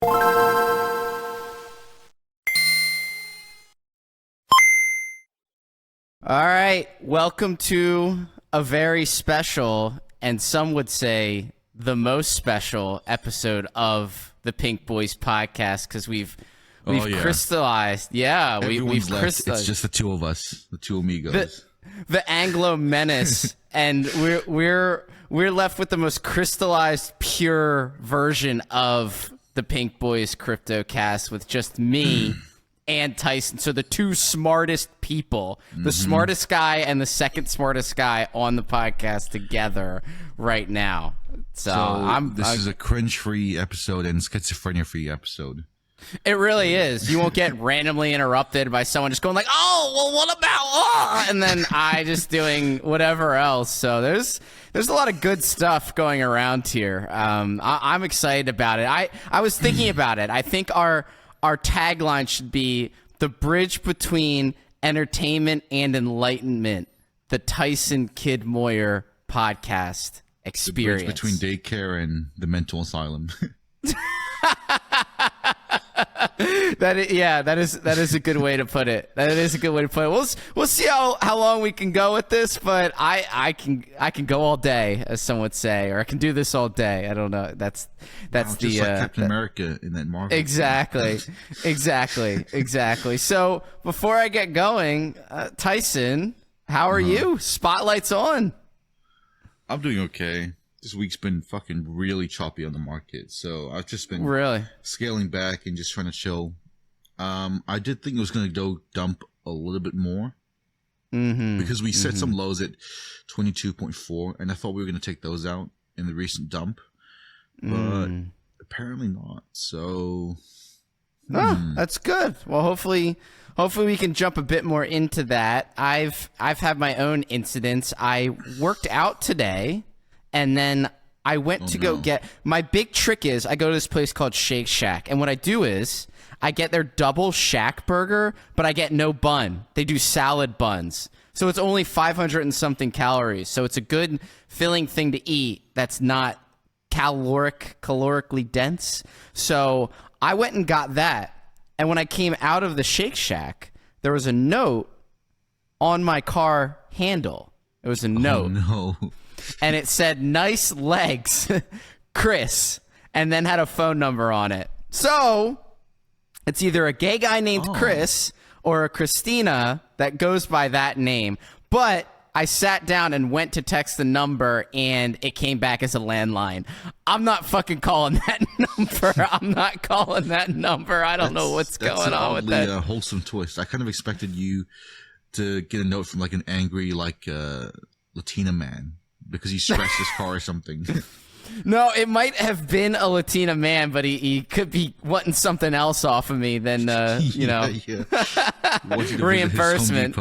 All right, welcome to a very special, and some would say the most special episode of the Pink Boys podcast, because we've crystallized. Yeah, we've crystallized. It's just the two of us, the two amigos. The Anglo Menace, and we're left with the most crystallized, pure version of the Pink Boys CryptoCast with just me and Tyson. So the two smartest people, the smartest guy and the second smartest guy on the podcast together right now. So this is a cringe-free episode and schizophrenia-free episode. It really is. You won't get randomly interrupted by someone just going like, "Oh, well, what about?" And then I just doing whatever else. So there's a lot of good stuff going around here. I'm excited about it. I was thinking about it. I think our tagline should be the bridge between entertainment and enlightenment. The Tyson Kid Moyer podcast experience. The bridge between daycare and the mental asylum. That is a good way to put it. That is a good way to put it. We'll see how long we can go with this, but I can go all day, as some would say, or I can do this all day. I don't know. That's just the like Captain America in that Marvel. Exactly. So before I get going, Tyson, how are you? Spotlight's on. I'm doing okay. This week's been fucking really choppy on the market, so I've just been scaling back and just trying to chill. I did think it was going to go dump a little bit more because we set some lows at 22.4, and I thought we were going to take those out in the recent dump, but apparently not. So, that's good. Well, hopefully we can jump a bit more into that. I've had my own incidents. I worked out today. And then I went to go get – my big trick is I go to this place called Shake Shack. And what I do is I get their double Shack burger, but I get no bun. They do salad buns. So it's only 500 and something calories. So it's a good filling thing to eat that's not calorically dense. So I went and got that. And when I came out of the Shake Shack, there was a note on my car handle. It was a note. Oh, no. And it said, "Nice legs, Chris," and then had a phone number on it. So it's either a gay guy named Chris or a Christina that goes by that name. But I sat down and went to text the number, and it came back as a landline. I'm not fucking calling that number. I'm not calling that number. I don't know what's going on with that. That's a wholesome twist. I kind of expected you to get a note from like an angry Latina man, because he scratched his car or something. No, it might have been a Latina man, but he could be wanting something else off of me than, reimbursement.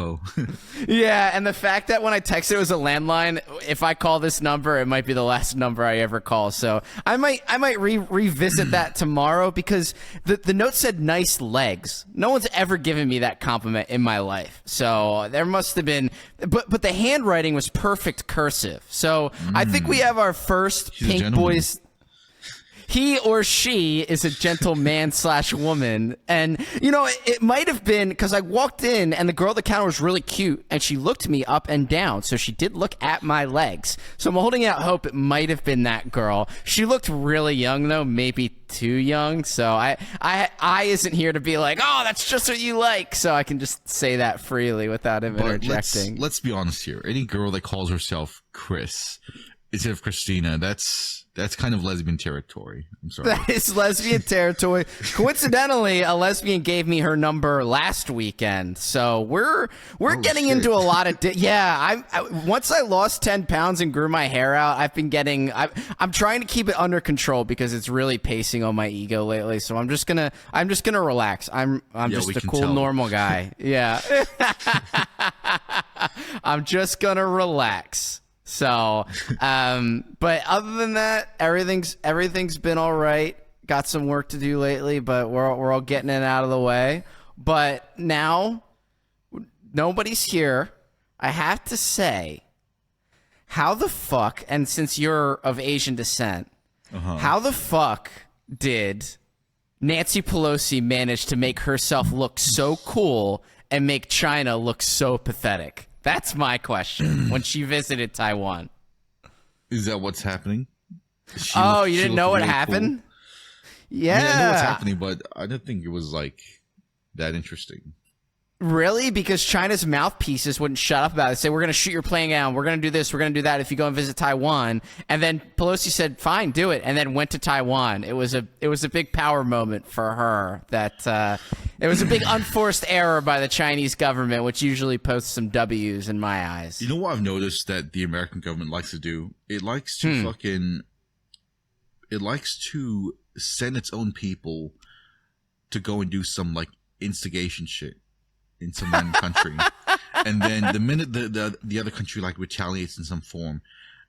Yeah, and the fact that when I texted it was a landline, if I call this number, it might be the last number I ever call. So I might revisit that tomorrow, because the note said "nice legs." No one's ever given me that compliment in my life. So there must have been, but the handwriting was perfect cursive. So I think we have our first Pink Boys. He or she is a gentleman/woman. And, it might have been because I walked in and the girl at the counter was really cute and she looked me up and down. So she did look at my legs. So I'm holding out hope it might have been that girl. She looked really young, though, maybe too young. So I isn't here to be like, "Oh, that's just what you like." So I can just say that freely without him interjecting. Let's be honest here. Any girl that calls herself Chris instead of Christina, that's kind of lesbian territory. I'm sorry. That is lesbian territory. Coincidentally, a lesbian gave me her number last weekend. So we're getting into a lot of once I lost 10 pounds and grew my hair out, I'm trying to keep it under control because it's really pacing on my ego lately. So I'm just gonna relax. I'm just a cool normal guy. Yeah. I'm just gonna relax. So, but other than that, everything's been all right. Got some work to do lately, but we're all getting it out of the way. But now, nobody's here. I have to say, how the fuck, and since you're of Asian descent, how the fuck did Nancy Pelosi managed to make herself look so cool and make China look so pathetic? That's my question when she visited Taiwan. Is that what's happening? You didn't know what happened? Cool. Yeah. I know what's happening, but I didn't think it was like that interesting. Really? Because China's mouthpieces wouldn't shut up about it. Say, we're going to shoot your plane down. We're going to do this. We're going to do that if you go and visit Taiwan. And then Pelosi said, fine, do it. And then went to Taiwan. It was a big power moment for her. That it was a big unforced error by the Chinese government, which usually posts some W's in my eyes. You know what I've noticed that the American government likes to do? It likes to it likes to send its own people to go and do some like instigation shit in some random country, and then the minute the other country like retaliates in some form,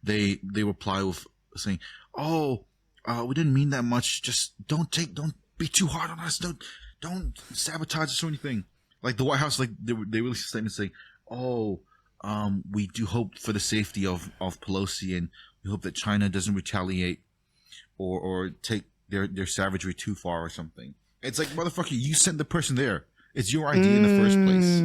they reply with saying, "Oh, we didn't mean that much. Just don't be too hard on us. Don't sabotage us or anything." Like the White House, like they released a statement saying, "Oh, we do hope for the safety of Pelosi, and we hope that China doesn't retaliate or take their savagery too far or something." It's like, motherfucker, you sent the person there. It's your idea in the first place.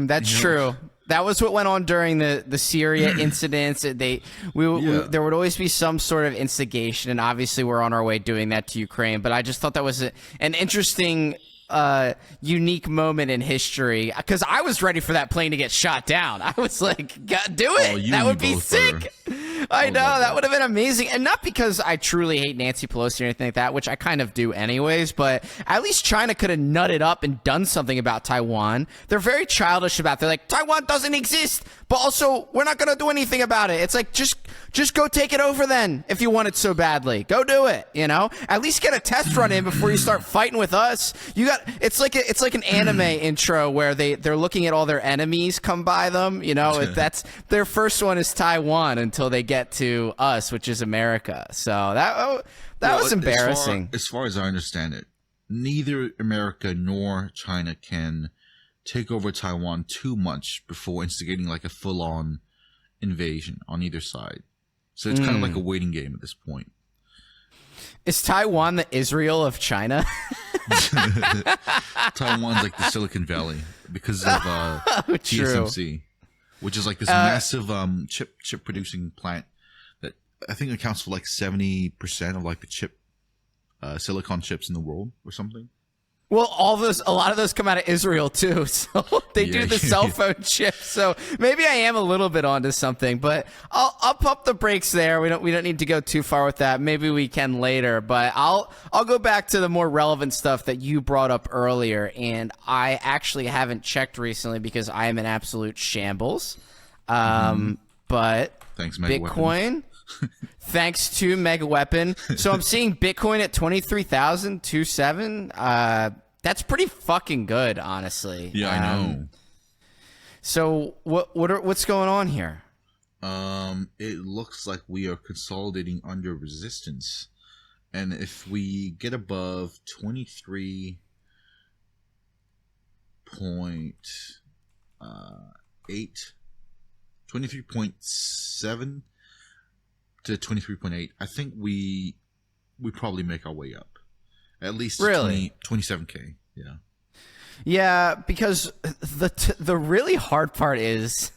That's true. That was what went on during the Syria incidents. There would always be some sort of instigation, and obviously we're on our way doing that to Ukraine. But I just thought that was an interesting, unique moment in history, because I was ready for that plane to get shot down. I was like, do it. That would be sick. I know, that would have been amazing. And not because I truly hate Nancy Pelosi or anything like that, which I kind of do anyways, but at least China could have nutted up and done something about Taiwan. They're very childish about it. They're like, Taiwan doesn't exist, but also we're not going to do anything about it. It's like, just go take it over then if you want it so badly. Go do it, you know? At least get a test run in before you start fighting with us. It's like an anime intro where they're looking at all their enemies come by them, you know? That's their first one is Taiwan until they get to us, which is America. So that was embarrassing. As far as I understand it, neither America nor China can take over Taiwan too much before instigating like a full-on invasion on either side. So it's kind of like a waiting game at this point. Is Taiwan the Israel of China? Taiwan's like the Silicon Valley because of TSMC, which is like this massive chip producing plant that I think accounts for like 70% of like the silicon chips in the world or something. Well, a lot of those come out of Israel too, so they do the cell phone chip. So maybe I am a little bit onto something, but I'll pump the brakes there. We don't need to go too far with that. Maybe we can later, but I'll go back to the more relevant stuff that you brought up earlier, and I actually haven't checked recently because I am in absolute shambles. But thanks, Mega Bitcoin. Thanks to Mega Weapon. So I'm seeing Bitcoin at 23,027. That's pretty fucking good, honestly. Yeah, I know. So what's going on here? It looks like we are consolidating under resistance, and if we get above 23.8 23.7 to 23.8, I think we probably make our way up. At least really 27K. Yeah. Yeah, because the really hard part is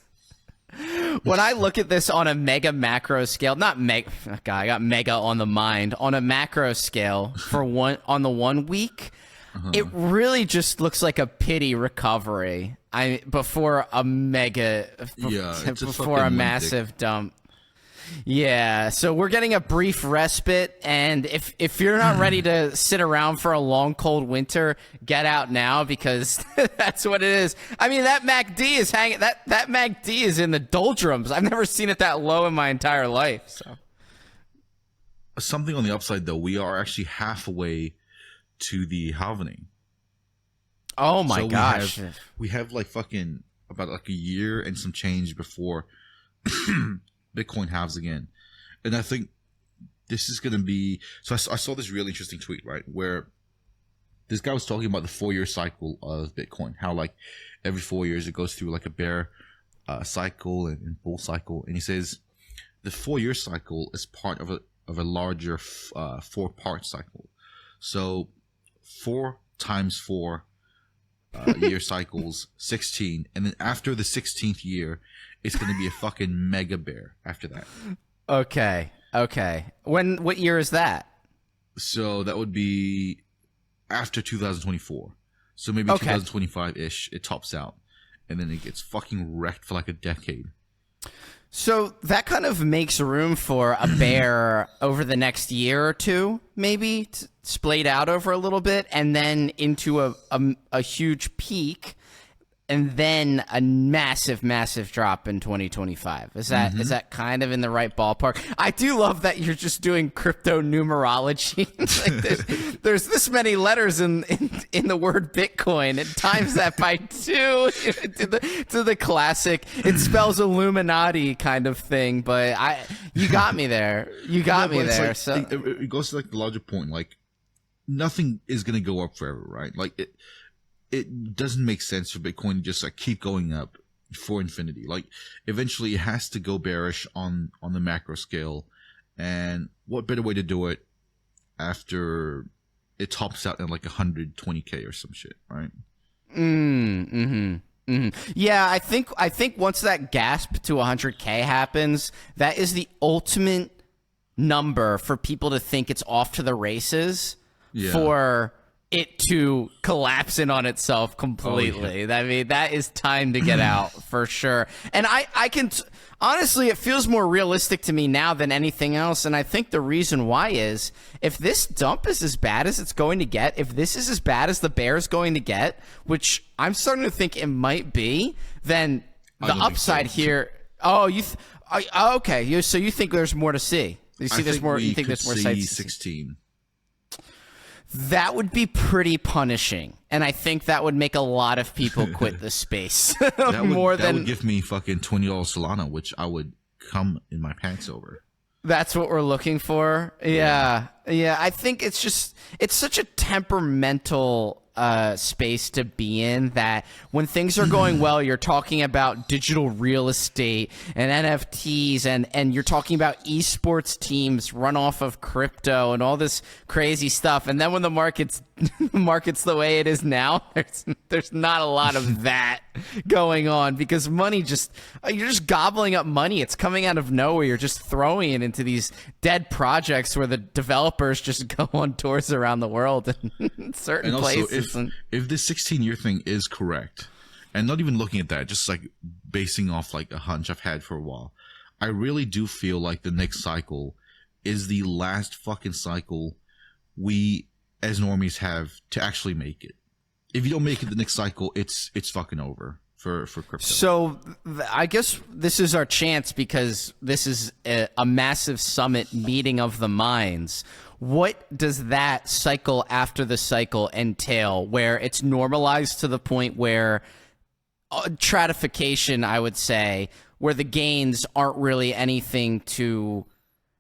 when I look at this on a mega macro scale, not mega, God, I got mega on the mind, on a macro scale on the 1 week, it really just looks like a pity recovery. Before a massive dump. Yeah, so we're getting a brief respite, and if you're not ready to sit around for a long, cold winter, get out now, because that's what it is. I mean, that MACD is hanging. That MACD is in the doldrums. I've never seen it that low in my entire life. So, something on the upside, though, we are actually halfway to the halvening. Oh my gosh! We have like fucking about like a year and some change before Bitcoin halves again, and I think this is going to be. So I saw this really interesting tweet, right, where this guy was talking about the 4-year cycle of Bitcoin, how like every 4 years it goes through like a bear cycle and bull cycle, and he says the 4-year cycle is part of a larger 4-part cycle. So 4 times 4 year cycles, 16, and then after the 16th year, it's going to be a fucking mega bear after that. Okay. What year is that? So that would be after 2024. So maybe 2025-ish, it tops out. And then it gets fucking wrecked for like a decade. So that kind of makes room for a bear over the next year or two, maybe splayed out over a little bit, and then into a huge peak, and then a massive drop in 2025. Is that kind of in the right ballpark? I do love that you're just doing crypto numerology. Like there's this many letters in the word Bitcoin, and times that by 2 to the classic. It spells Illuminati kind of thing, but you got me there. You got me there. Like, so it goes to like the larger point. Like nothing is gonna go up forever, right? Like it doesn't make sense for Bitcoin to just like keep going up for infinity. Like eventually it has to go bearish on the macro scale. And what better way to do it after it tops out at like 120K or some shit, right? Yeah, I think once that gasp to 100K happens, that is the ultimate number for people to think it's off to the races. Yeah. For it to collapse in on itself completely. I mean, that is time to get out for sure. And I can honestly, it feels more realistic to me now than anything else. And I think the reason why is if this dump is as bad as it's going to get, if this is as bad as the bear's going to get, which I'm starting to think it might be, then the upside here. Oh, okay. So you think there's more to see? You see, there's more. You think there's more sites? 16. That would be pretty punishing, and I think that would make a lot of people quit the space. That would give me fucking $20 Solana, which I would come in my pants over. That's what we're looking for. Yeah. I think it's such a temperamental space to be in that when things are going well, you're talking about digital real estate and NFTs and you're talking about esports teams run off of crypto and all this crazy stuff. And then when the market's the way it is now, there's not a lot of that going on because money you're just gobbling up money. It's coming out of nowhere. You're just throwing it into these dead projects where the developers just go on tours around the world in certain places. If this 16-year thing is correct, and not even looking at that, just like basing off like a hunch I've had for a while, I really do feel like the next cycle is the last fucking cycle we as normies have to actually make it. If you don't make it the next cycle, it's fucking over for crypto. So I guess this is our chance because this is a massive summit meeting of the minds. What does that cycle after the cycle entail where it's normalized to the point where stratification, I would say, where the gains aren't really anything to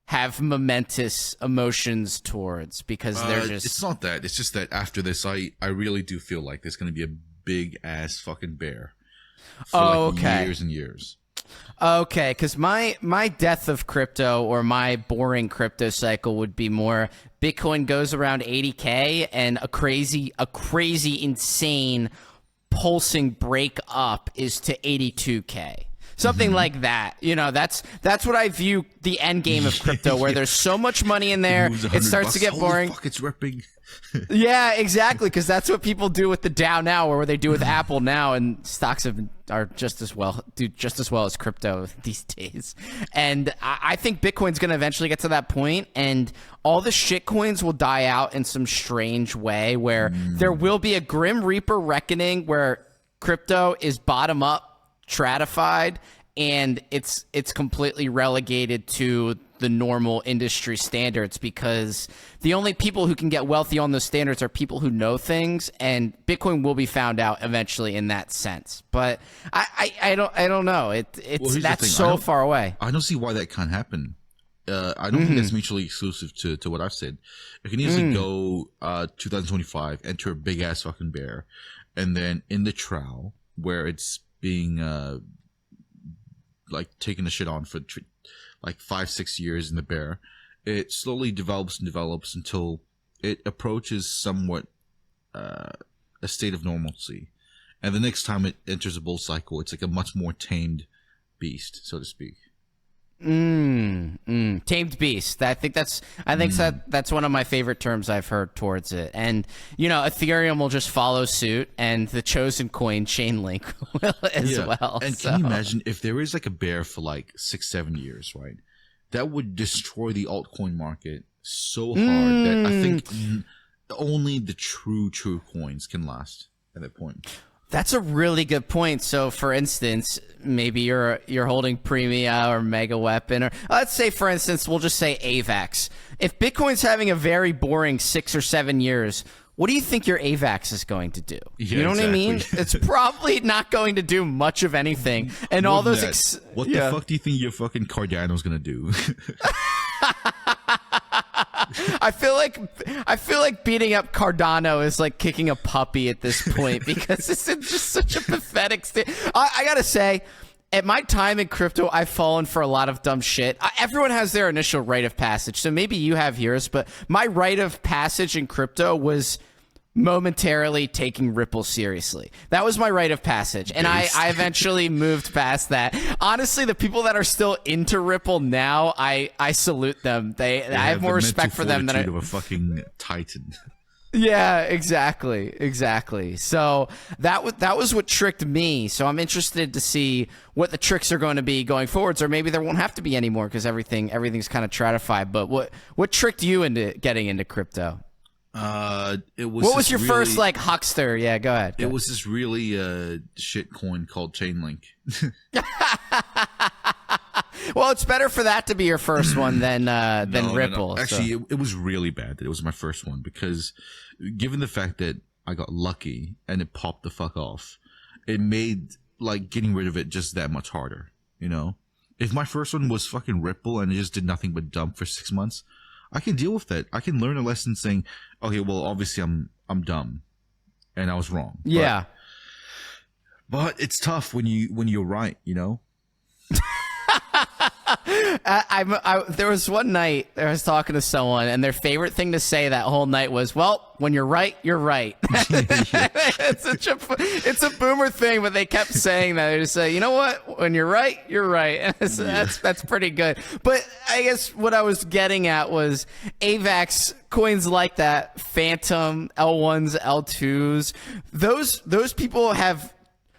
have momentous emotions towards because they're just... It's not that. It's just that after this, I really do feel like there's going to be a big-ass fucking bear for years and years. Okay, because my death of crypto or my boring crypto cycle would be more Bitcoin goes around 80K and a crazy, insane pulsing break up is to 82K. Something like that. You know, that's what I view the end game of crypto, where there's so much money in there, it starts to get boring. Holy fuck, it's ripping. Yeah, exactly, because that's what people do with the Dow now, or what they do with Apple now, and stocks are just as well as crypto these days. And I think Bitcoin's going to eventually get to that point, and all the shit coins will die out in some strange way, where there will be a Grim Reaper reckoning where crypto is bottom up, stratified, and it's completely relegated to the normal industry standards, because the only people who can get wealthy on those standards are people who know things, and Bitcoin will be found out eventually in that sense. But I don't know. That's so far away. I don't see why that can't happen. I don't think that's mutually exclusive to what I've said. It can easily go 2025, enter a big ass fucking bear, and then in the trial where it's being like taking the shit on for like 5-6 years in the bear, it slowly develops until it approaches somewhat a state of normalcy, and the next time it enters a bull cycle, it's like a much more tamed beast, so to speak. Tamed beast. I think that's one of my favorite terms I've heard towards it. And Ethereum will just follow suit, and the chosen coin Chainlink will as well. And can you imagine if there is like a bear for like 6-7 years, right? That would destroy the altcoin market so hard that I think only the true coins can last at that point. That's a really good point. So, for instance, maybe you're holding Premia or Mega Weapon, or let's say, for instance, we'll just say AVAX. If Bitcoin's having a very boring 6 or 7 years, what do you think your AVAX is going to do? Yeah, you know exactly. what I mean? It's probably not going to do much of anything. And all those what the fuck do you think your fucking Cardano's gonna do? I feel like beating up Cardano is like kicking a puppy at this point, because it's just such a pathetic state. I gotta say, at my time in crypto, I've fallen for a lot of dumb shit. Everyone has their initial rite of passage, so maybe you have yours, but my rite of passage in crypto was momentarily taking Ripple seriously. That was my rite of passage, and I eventually moved past that. Honestly, the people that are still into Ripple now, I salute them. I have more respect for them than of a fucking titan. Yeah, exactly. So that was what tricked me. So I'm interested to see what the tricks are going to be going forwards, or maybe there won't have to be anymore because everything's kind of stratified. But what tricked you into getting into crypto? It was. What was your first like huckster? Yeah, go ahead. It was this really shit coin called Chainlink. Well, it's better for that to be your first one than Ripple. No. Actually, it was really bad that it was my first one, because given the fact that I got lucky and it popped the fuck off, it made like getting rid of it just that much harder. If my first one was fucking Ripple and it just did nothing but dump for 6 months, I can deal with that. I can learn a lesson saying, okay, well, obviously I'm dumb and I was wrong. Yeah. But it's tough when you're right, There was one night I was talking to someone, and their favorite thing to say that whole night was, "Well, when you're right, you're right." It's a boomer thing, but they kept saying that. They just say, "You know what? When you're right, you're right." That's pretty good. But I guess what I was getting at was AVAX coins like that, Phantom, L1s, L2s. Those people have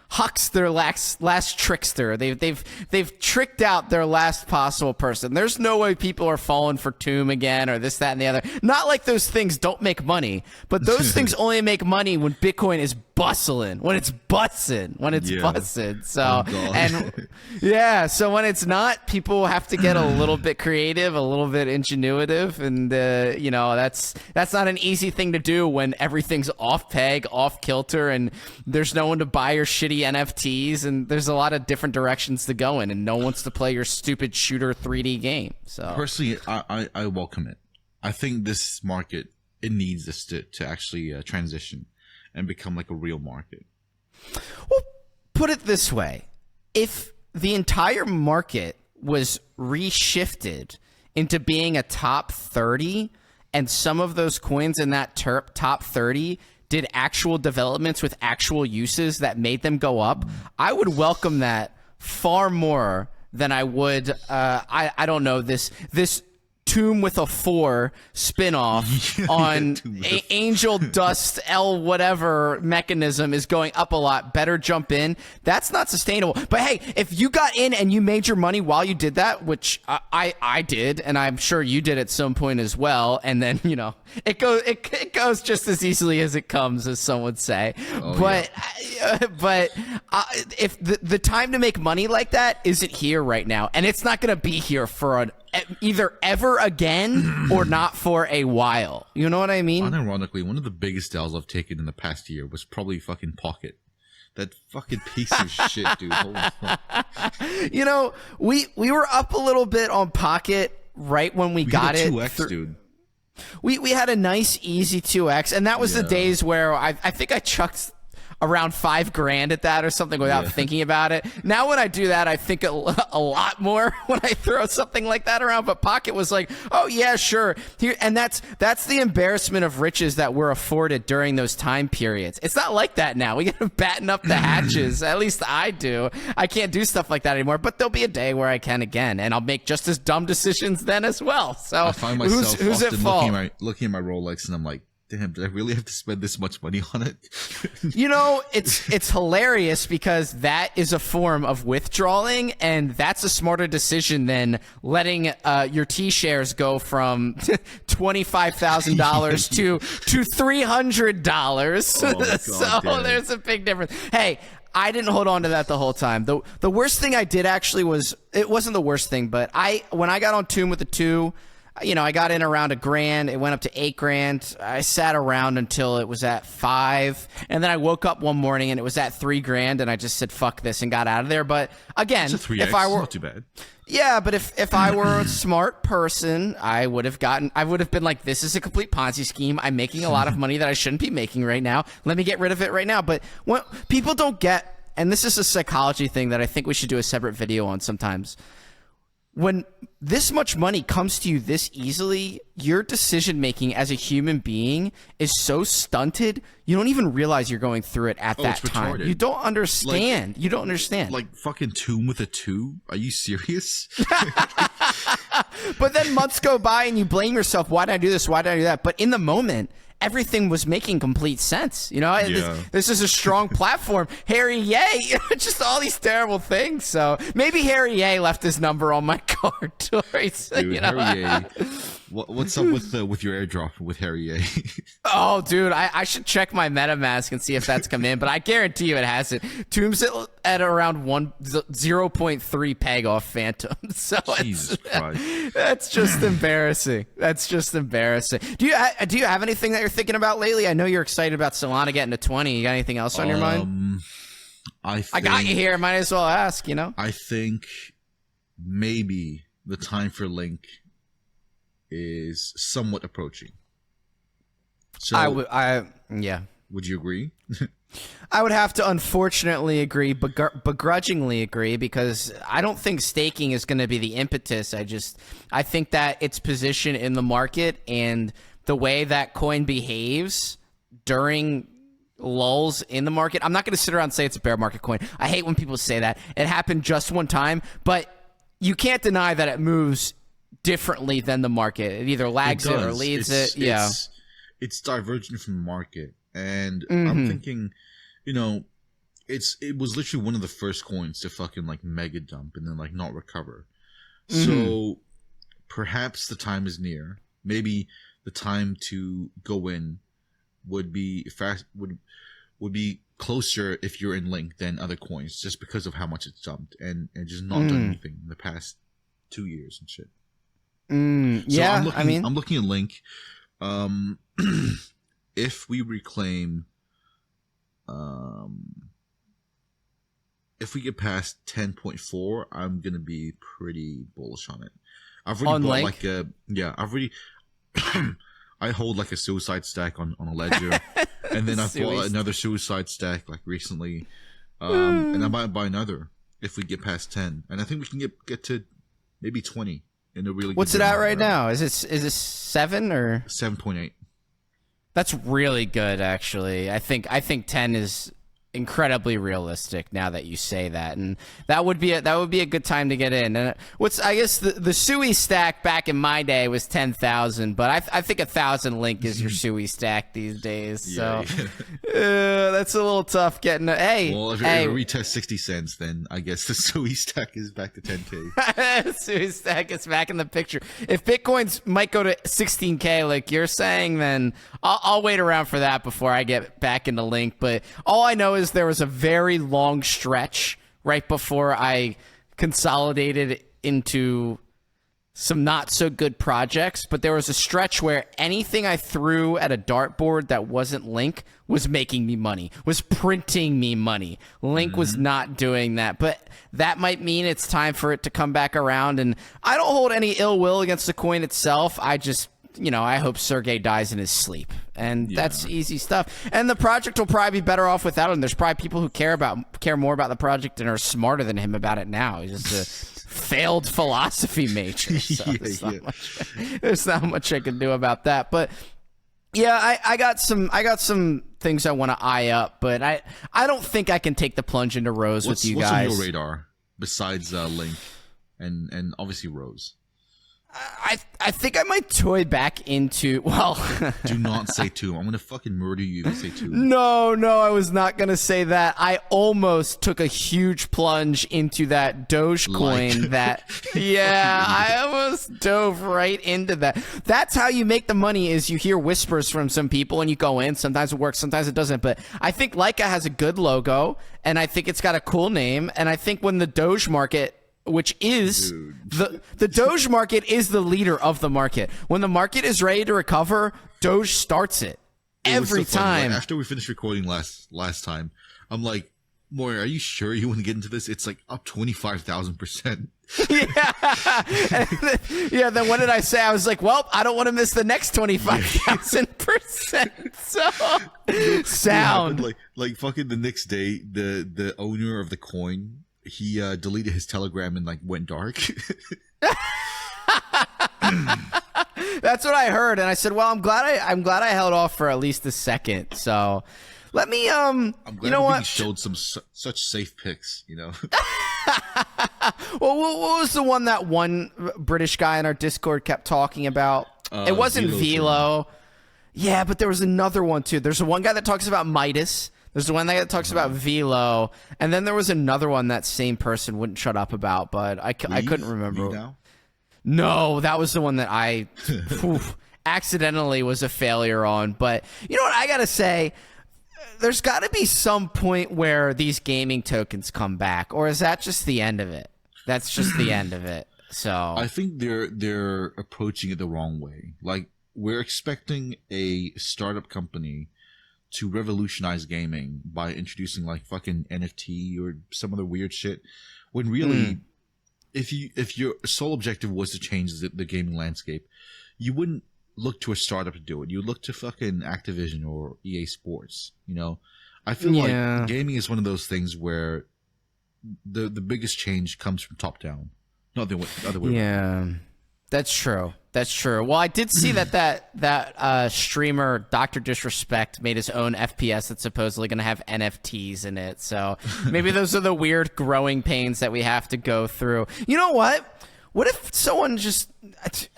hucks their last trickster. They've tricked out their last possible person. There's no way people are falling for Tomb again or this, that, and the other. Not like those things don't make money, but those things only make money when Bitcoin is bustling, when it's busting, when it's busted. So so when it's not, people have to get a little bit creative, a little bit ingenuitive, and that's not an easy thing to do when everything's off peg, off kilter, and there's no one to buy your shitty NFTs, and there's a lot of different directions to go in, and no one wants to play your stupid shooter 3D game. So personally, I welcome it. I think this market, it needs this to actually transition and become like a real market. Well, put it this way. If the entire market was reshifted into being a top 30, and some of those coins in that top 30 did actual developments with actual uses that made them go up, I would welcome that far more than I would, I don't know, this Tomb with a 4 spinoff on Angel Dust L whatever mechanism is going up a lot. Better jump in. That's not sustainable. But hey, if you got in and you made your money while you did that, which I did, and I'm sure you did at some point as well, and then it goes just as easily as it comes, as some would say. But if the time to make money like that isn't here right now, and it's not going to be here for either ever again or not for a while. You know what I mean? Unironically, one of the biggest L's I've taken in the past year was probably fucking Pocket. That fucking piece of shit, dude. Holy fuck. We were up a little bit on Pocket right when we got it. 2x, dude. We had a nice easy 2x, and that was the days where I think I chucked around $5,000 at that or something without thinking about it. Now when I do that, I think a lot more when I throw something like that around. But Pocket was like, oh yeah, sure. Here, and that's the embarrassment of riches that we're afforded during those time periods. It's not like that now. We gotta batten up the hatches. At least I do. I can't do stuff like that anymore. But there'll be a day where I can again, and I'll make just as dumb decisions then as well. So I find myself who's at fault? looking at my Rolex, and I'm like, damn, did I really have to spend this much money on it? You know, it's hilarious because that is a form of withdrawing, and that's a smarter decision than letting your T-shares go from $25,000 to $300. Oh, God, so damn. There's a big difference. Hey, I didn't hold on to that the whole time. The worst thing I did actually was, it wasn't the worst thing, but when I got on Tomb with the 2, you know, I got in around $1,000. It went up to $8,000. I sat around until it was at $5,000, and then I woke up one morning and it was at $3,000, and I just said fuck this and got out of there. But again, if I were not too bad. Yeah, but if I were a smart person, I would have been like, this is a complete Ponzi scheme. I'm making a lot of money that I shouldn't be making right now. Let me get rid of it right now. But what people don't get, and this is a psychology thing that I think we should do a separate video on sometimes. When this much money comes to you this easily, your decision making as a human being is so stunted, you don't even realize you're going through it at that time. You don't understand. You don't understand. Like fucking Tomb with a 2? Are you serious? But then months go by and you blame yourself. Why did I do this? Why did I do that? But in the moment, everything was making complete sense. You know, this is a strong platform. Harry Ye, just all these terrible things. So maybe Harry Ye left his number on my card. Dude, you know? Harry Ye. What's up with your airdrop with Harry Ye? Oh, dude, I should check my MetaMask and see if that's come in, but I guarantee you it hasn't. Tomb's at around 0.3 peg off Phantom. So Jesus Christ. That's just embarrassing. That's just embarrassing. Do you have anything that you're thinking about lately? I know you're excited about Solana getting to 20. You got anything else on your mind? I got you here. Might as well ask, you know? I think maybe the time for Link is somewhat approaching. So yeah. Would you agree? I would have to unfortunately agree, begrudgingly agree, because I don't think staking is going to be the impetus. I think that its position in the market and the way that coin behaves during lulls in the market. I'm not going to sit around and say it's a bear market coin. I hate when people say that. It happened just one time, but you can't deny that it moves differently than the market. It either lags it or leads it. Yeah. It's divergent from the market. And I'm thinking, you know, it was literally one of the first coins to fucking like mega dump and then like not recover. So perhaps the time is near. Maybe the time to go in would be would be closer if you're in Link than other coins, just because of how much it's dumped and just not done anything in the past 2 years and shit. Yeah, I'm looking at Link. If we reclaim, if we get past 10.4, I'm gonna be pretty bullish on it. I've already bought Link? I hold like a suicide stack on a ledger, and then I bought another suicide stack like recently, and I might buy another if we get past 10, and I think we can get to maybe 20 in a really. What's it at right now? Is it 7 or 7.8? That's really good, actually. I think 10 is incredibly realistic now that you say that, and that would be a good time to get in. And I guess the Sui stack back in my day was 10,000, but I think 1,000 Link is your Sui stack these days. So that's a little tough getting. Well, if it retest 60 cents, then I guess the Sui stack is back to 10K. Sui stack is back in the picture. If Bitcoins might go to 16K, like you're saying, then I'll wait around for that before I get back into Link. But all I know is there was a very long stretch right before I consolidated into some not so good projects, but there was a stretch where anything I threw at a dartboard that wasn't Link was making me money, was printing me money. Link was not doing that, but that might mean it's time for it to come back around. And I don't hold any ill will against the coin itself. I hope Sergey dies in his sleep. And that's easy stuff. And the project will probably be better off without him. There's probably people who care more about the project and are smarter than him about it now. He's just a failed philosophy major. So there's not much I can do about that. But yeah, I got some things I want to eye up, but I don't think I can take the plunge into Rose with you guys. What's on your radar besides Link and obviously Rose? I think I might toy back into, well... Do not say two. I'm going to fucking murder you if you say two. No, I was not going to say that. I almost took a huge plunge into that Dogecoin I almost dove right into that. That's how you make the money, is you hear whispers from some people and you go in. Sometimes it works, sometimes it doesn't. But I think Leica has a good logo, and I think it's got a cool name, and I think when the Doge market... which is the Doge market is the leader of the market. When the market is ready to recover, Doge starts it every time. Like, after we finished recording last time, I'm like, Moyer, are you sure you want to get into this? It's like up 25,000%. Yeah. Then what did I say? I was like, well, I don't want to miss the next 25,000%. So sound like fucking the next day, the owner of the coin, he deleted his Telegram and like went dark. That's what I heard, and I said, "Well, I'm glad I held off for at least a second." So, let me I'm glad you know what? Showed some such safe picks, Well, what was the one that one British guy in our Discord kept talking about? It wasn't Velo. Yeah, but there was another one too. There's one guy that talks about Midas. There's the one that talks about Velo, and then there was another one that same person wouldn't shut up about, but I couldn't remember. No, that was the one that I accidentally was a failure on. But you know what I gotta say? There's got to be some point where these gaming tokens come back, or is that just the end of it? That's just the end of it. So I think they're approaching it the wrong way. Like, we're expecting a startup company to revolutionize gaming by introducing like fucking NFT or some other weird shit, when really if your sole objective was to change the gaming landscape, you wouldn't look to a startup to do it. You would look to fucking Activision or EA Sports. I feel like gaming is one of those things where the biggest change comes from top down, not the other way around. That's true. Well, I did see that streamer Dr. Disrespect made his own FPS that's supposedly going to have NFTs in it. So maybe those are the weird growing pains that we have to go through. You know what? What if someone just...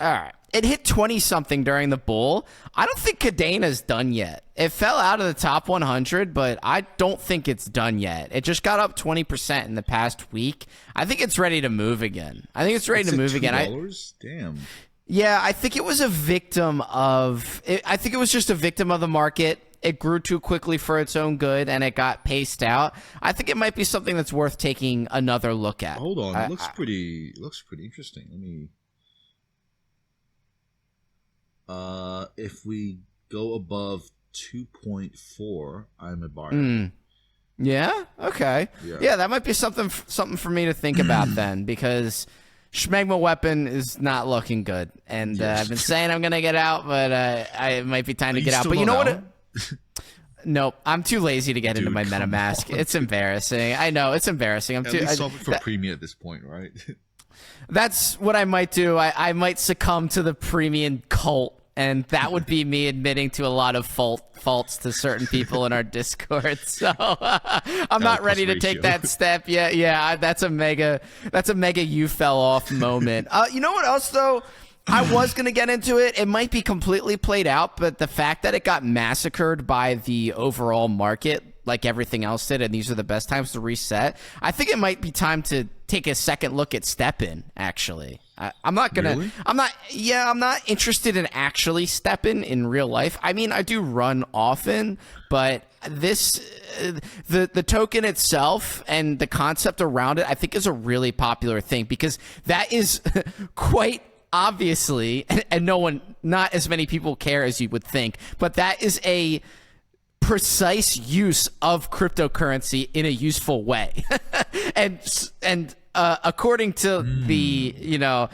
All right. It hit 20-something during the bull. I don't think Cadena's done yet. It fell out of the top 100, but I don't think it's done yet. It just got up 20% in the past week. I think it's ready to move again. $2? Damn. Yeah, I think it was a victim of... I think it was just a victim of the market. It grew too quickly for its own good, and it got paced out. I think it might be something that's worth taking another look at. Hold on. It looks pretty interesting. Let me... if we go above 2.4, I'm a buyer. Yeah? Okay. Yeah, that might be something for me to think about then, because Schmegma Weapon is not looking good. And I've been saying I'm going to get out, but it might be time to get out. But you know what? Nope, I'm too lazy to get into my MetaMask. It's embarrassing. I know, it's embarrassing. At least solve it for premium at this point, right? That's what I might do. I might succumb to the premium cult. And that would be me admitting to a lot of faults to certain people in our Discord. So I'm not ready to take that step yet. Yeah, that's a mega you fell off moment. You know what else though? I was going to get into it. It might be completely played out, but the fact that it got massacred by the overall market like everything else did, and these are the best times to reset, I think it might be time to take a second look at Steppen, actually. I'm not interested in actually Steppen in real life. I mean, I do run often, but the token itself and the concept around it, I think is a really popular thing, because that is quite obviously, and not as many people care as you would think, but that is a precise use of cryptocurrency in a useful way. and according to the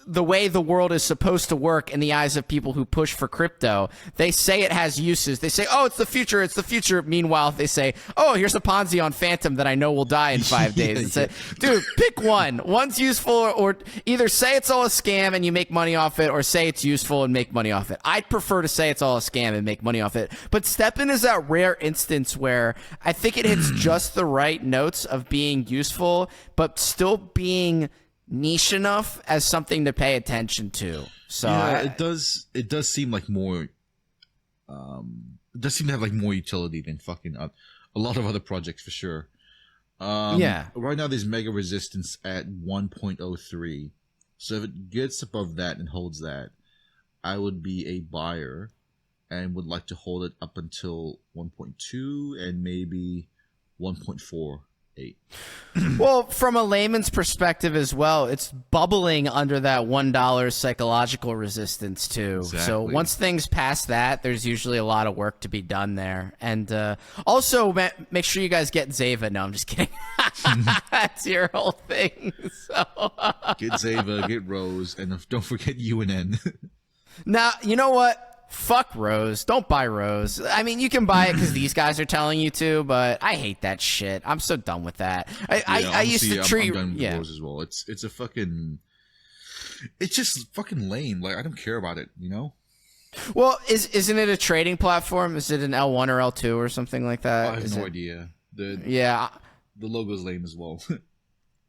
the way the world is supposed to work in the eyes of people who push for crypto. They say it has uses. They say, oh, it's the future. It's the future. Meanwhile, they say, oh, here's a Ponzi on Phantom that I know will die in 5 days. And say, dude, pick one. One's useful, or either say it's all a scam and you make money off it, or say it's useful and make money off it. I'd prefer to say it's all a scam and make money off it. But STEPN is that rare instance where I think it hits just the right notes of being useful, but still being niche enough as something to pay attention to. So yeah, it does seem like more it does seem to have like more utility than fucking a lot of other projects for sure. Right now there's mega resistance at 1.03, so if it gets above that and holds that, I would be a buyer and would like to hold it up until 1.2 and maybe 1.48. Well, from a layman's perspective as well, it's bubbling under that $1 psychological resistance too. Exactly. So once things pass that, there's usually a lot of work to be done there. And also, make sure you guys get Zava. No, I'm just kidding. That's your whole thing. So get Zava, get Rose, and don't forget UNN. Now, you know what? Fuck Rose. Don't buy Rose. I mean, you can buy it because these guys are telling you to, but I hate that shit. I'm so done with that. I used to treat... I'm done with Rose as well. It's a fucking... It's just fucking lame. Like, I don't care about it, you know? Well, isn't it a trading platform? Is it an L1 or L2 or something like that? I have no idea. The logo's lame as well.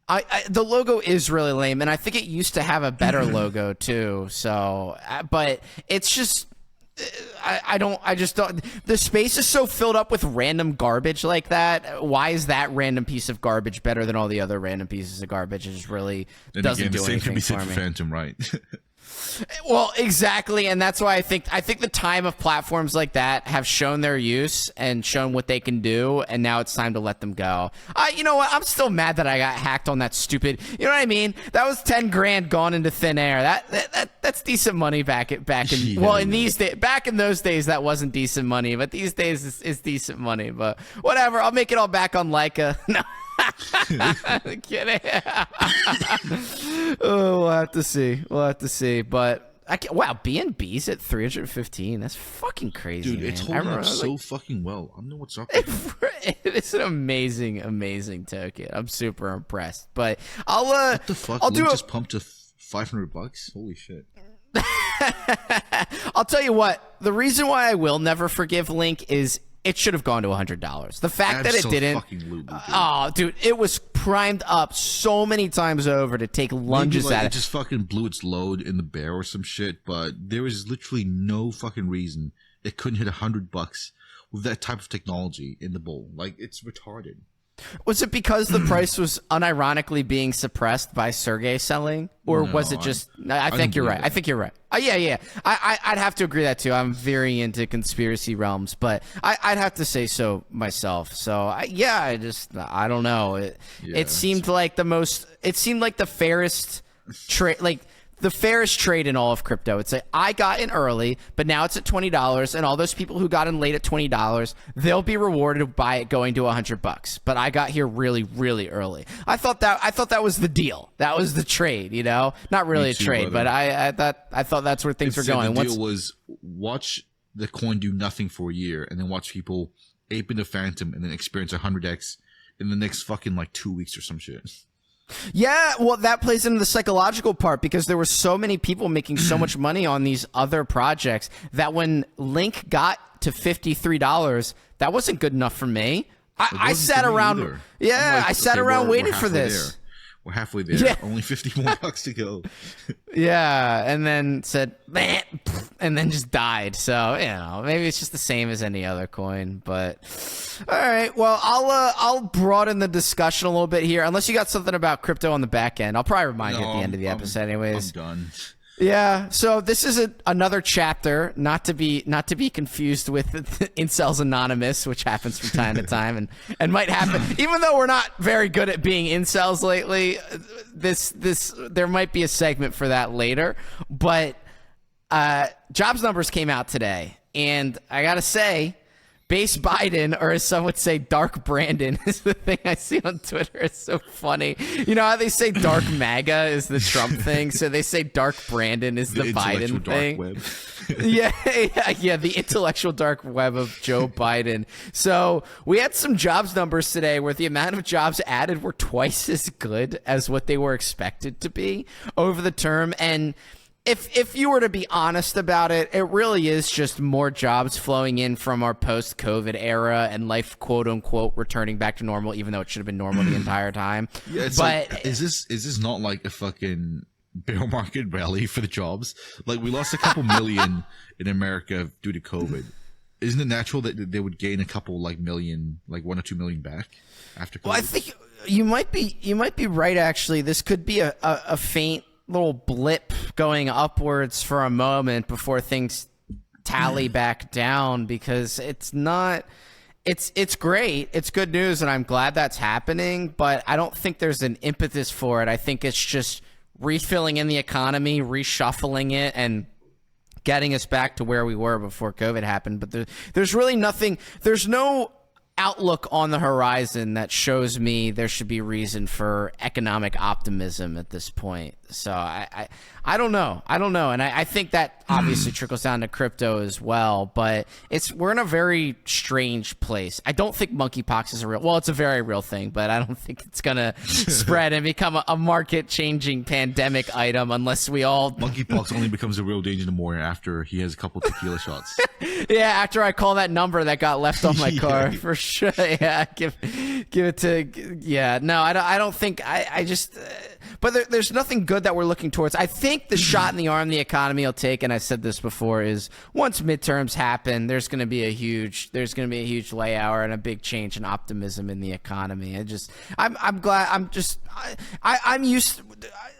The logo is really lame, and I think it used to have a better logo too. So, but it's just... I just don't. The space is so filled up with random garbage like that. Why is that random piece of garbage better than all the other random pieces of garbage? It just really doesn't do anything for me. The same can be said for Phantom, right? Well, exactly, and that's why I think the time of platforms like that have shown their use and shown what they can do, and now it's time to let them go. You know what? I'm still mad that I got hacked on that stupid. You know what I mean? That was 10 grand gone into thin air. That's decent money back in these days. Back in those days, that wasn't decent money, but these days is decent money. But whatever, I'll make it all back on Leica. No. Kidding. Oh, we'll have to see. But wow, BNB's at 315. That's fucking crazy, dude. Man. It's holding up so fucking well. I don't know what's up with it. It's an amazing token. I'm super impressed. But what the fuck? I'll just pumped to $500. Holy shit. I'll tell you what. The reason why I will never forgive Link is it should have gone to $100. The fact that it didn't, dude, it was primed up so many times over to take lunges at it. It just fucking blew its load in the bear or some shit. But there was literally no fucking reason it couldn't hit $100 with that type of technology in the bull. Like, it's retarded. Was it because the price was unironically being suppressed by Sergey selling, or was it just? I think you're right. I think you're right. Yeah. I'd have to agree that too. I'm very into conspiracy realms, but I'd have to say so myself. So I don't know. It seemed like the fairest trade, like the fairest trade in all of crypto. It's like, I got in early, but now it's at $20, and all those people who got in late at $20, they'll be rewarded by it going to $100. But I got here really, really early. I thought that was the deal. That was the trade, you know? Not really a trade, but I thought that's where things were going. The deal was watch the coin do nothing for a year, and then watch people ape into Phantom and then experience 100x in the next fucking like 2 weeks or some shit. Yeah, well, that plays into the psychological part, because there were so many people making so much money on these other projects that when Link got to $53, that wasn't good enough for me. I sat around. Yeah, I sat around waiting for this. We're halfway there. Yeah. Only 50 more bucks to go. Yeah, and then said, and then just died. So, you know, maybe it's just the same as any other coin. But all right, well, I'll broaden the discussion a little bit here. Unless you got something about crypto on the back end, I'll probably remind you at the end of the episode, anyways. I'm done. Yeah, so this is another chapter, not to be confused with Incels Anonymous, which happens from time to time and might happen. Even though we're not very good at being incels lately, there might be a segment for that later. But jobs numbers came out today, and I gotta say, Base Biden, or as some would say, Dark Brandon, is the thing I see on Twitter. It's so funny. You know how they say Dark MAGA is the Trump thing? So they say Dark Brandon is the Biden thing. Web. yeah, the intellectual dark web of Joe Biden. So we had some jobs numbers today where the amount of jobs added were twice as good as what they were expected to be over the term. And if you were to be honest about it, it really is just more jobs flowing in from our post-COVID era and life, quote unquote, returning back to normal, even though it should have been normal the entire time. Yeah, it's but like, is this not like a fucking bear market rally for the jobs? Like, we lost a couple million in America due to COVID. Isn't it natural that they would gain a couple million, 1 or 2 million back after COVID? Well, I think you might be right. Actually, this could be a faint little blip going upwards for a moment before things tally back down, because it's great. It's good news, and I'm glad that's happening, but I don't think there's an impetus for it. I think it's just refilling in the economy, reshuffling it, and getting us back to where we were before COVID happened. But there's really nothing. There's no outlook on the horizon that shows me there should be reason for economic optimism at this point. So I don't know. And I think that obviously trickles down to crypto as well, but we're in a very strange place. I don't think monkeypox is it's a very real thing, but I don't think it's going to spread and become a market changing pandemic item unless we all... Monkeypox only becomes a real danger to Moyer after he has a couple tequila shots. Yeah, after I call that number that got left on my car, for sure. Yeah, give it to... Yeah, no, I don't think... I just... But there's nothing good that we're looking towards. I think the shot in the arm the economy will take, and I said this before, is once midterms happen, there's going to be a huge layout and a big change in optimism in the economy. I'm glad. I'm used.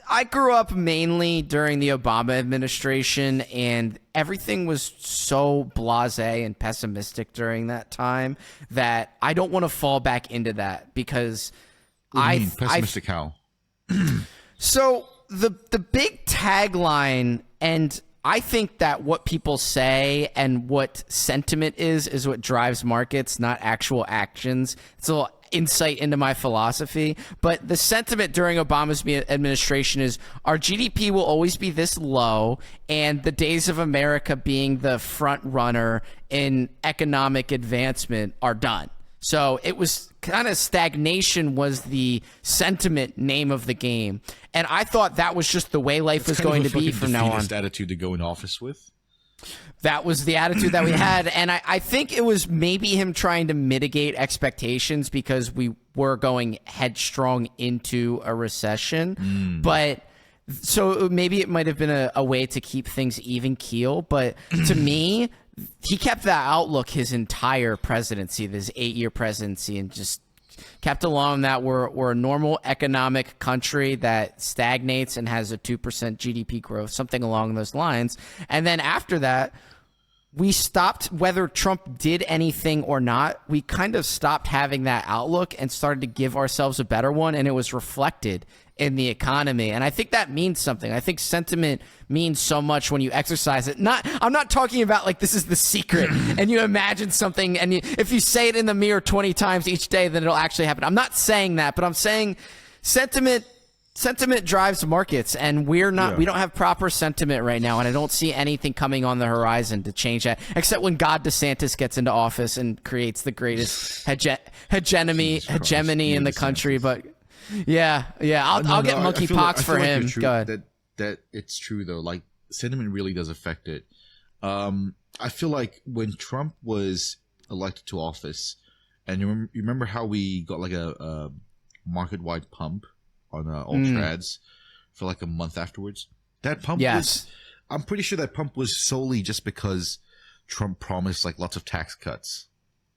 I grew up mainly during the Obama administration, and everything was so blasé and pessimistic during that time that I don't want to fall back into that, because pessimistic how? So the big tagline, and I think that what people say and what sentiment is what drives markets, not actual actions. It's a little insight into my philosophy, but the sentiment during Obama's administration is our GDP will always be this low, and the days of America being the front runner in economic advancement are done. So it was kind of stagnation was the sentiment name of the game. And I thought that was just the way life was going to be from now on. Attitude to go in office with? That was the attitude that we had. And I think it was maybe him trying to mitigate expectations because we were going headstrong into a recession. But so maybe it might have been a way to keep things even keel. But to me, he kept that outlook his entire presidency, this 8-year presidency, and just kept along that we're a normal economic country that stagnates and has a 2% GDP growth, something along those lines. And then after that, we stopped, whether Trump did anything or not, we kind of stopped having that outlook and started to give ourselves a better one, and it was reflected in the economy. And I think that means something. I think sentiment means so much when you exercise it. I'm not talking about like this is the secret and you imagine something and if you say it in the mirror 20 times each day, then it'll actually happen. I'm not saying that, but I'm saying sentiment drives markets, and we don't have proper sentiment right now, and I don't see anything coming on the horizon to change that, except when God DeSantis gets into office and creates the greatest hegemony in the country. But yeah, I'll get monkeypox for him. Go ahead. That it's true though. Like, sentiment really does affect it. I feel like when Trump was elected to office, and you remember how we got like a market-wide pump on all trads for like a month afterwards. That pump I'm pretty sure that pump was solely just because Trump promised like lots of tax cuts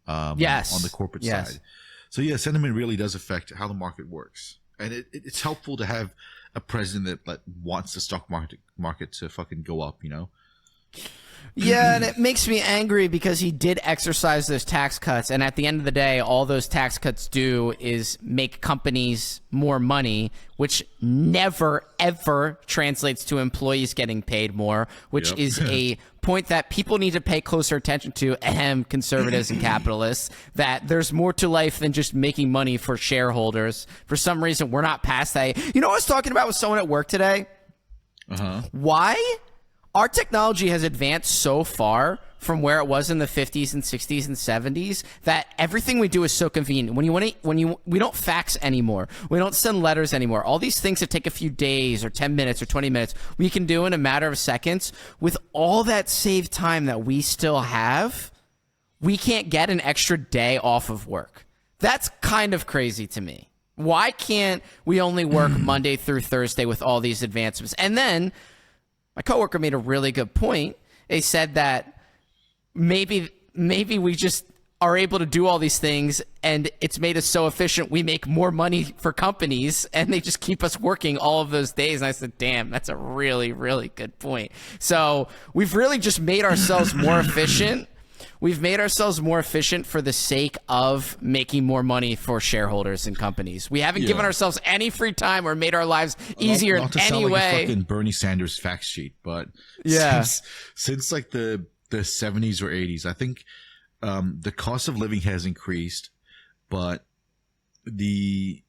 on the corporate side. So yeah, sentiment really does affect how the market works. And it's helpful to have a president that wants the stock market to fucking go up, you know? Yeah, and it makes me angry because he did exercise those tax cuts, and at the end of the day, all those tax cuts do is make companies more money, which never, ever translates to employees getting paid more, which is a point that people need to pay closer attention to, conservatives and capitalists, that there's more to life than just making money for shareholders. For some reason, we're not past that. You know what I was talking about with someone at work today? Why our technology has advanced so far from where it was in the 50s and 60s and 70s that everything we do is so convenient. We don't fax anymore. We don't send letters anymore. All these things that take a few days or 10 minutes or 20 minutes, we can do in a matter of seconds. With all that saved time that we still have, we can't get an extra day off of work. That's kind of crazy to me. Why can't we only work Monday through Thursday with all these advancements? And then my coworker made a really good point. They said that maybe we just are able to do all these things and it's made us so efficient we make more money for companies and they just keep us working all of those days. And I said, damn, that's a really, really good point. So we've really just made ourselves more efficient. We've made ourselves more efficient for the sake of making more money for shareholders and companies. We haven't given ourselves any free time or made our lives easier not to in any sound like way. A fucking Bernie Sanders fact sheet, but since like the 70s or 80s, I think the cost of living has increased, but the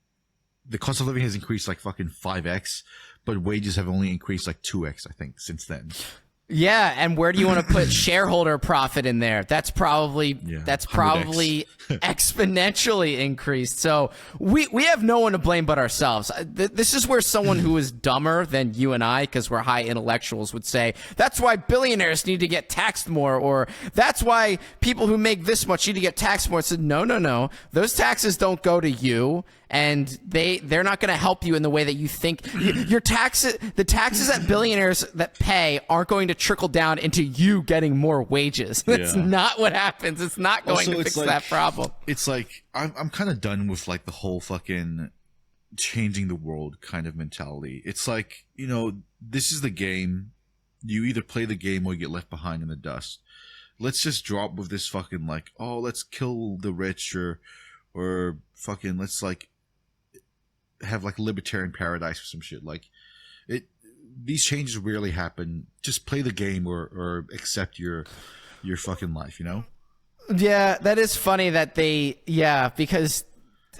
cost of living has increased like fucking 5x, but wages have only increased like 2x, I think, since then. Yeah, and where do you want to put shareholder profit in there? That's probably exponentially increased. So we have no one to blame but ourselves. This is where someone who is dumber than you and I, because we're high intellectuals, would say, that's why billionaires need to get taxed more, or that's why people who make this much need to get taxed more. I said, no. Those taxes don't go to you. And they're not going to help you in the way that you think. The taxes that billionaires that pay aren't going to trickle down into you getting more wages. That's not what happens. It's not going to fix that problem. It's like I'm kind of done with like the whole fucking changing the world kind of mentality. It's like, this is the game. You either play the game or you get left behind in the dust. Let's just drop with this fucking like, oh, let's kill the rich or fucking let's like have like libertarian paradise or some shit. Like these changes rarely happen. Just play the game or accept your fucking life, Yeah, that is funny that because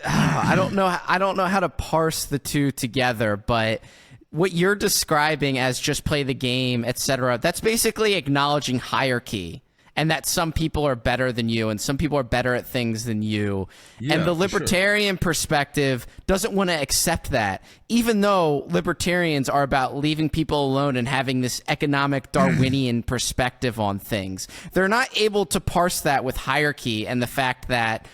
I don't know how to parse the two together, but what you're describing as just play the game, etc., that's basically acknowledging hierarchy. And that some people are better than you and some people are better at things than you. Yeah, and the libertarian perspective doesn't want to accept that, even though libertarians are about leaving people alone and having this economic Darwinian perspective on things. They're not able to parse that with hierarchy and the fact that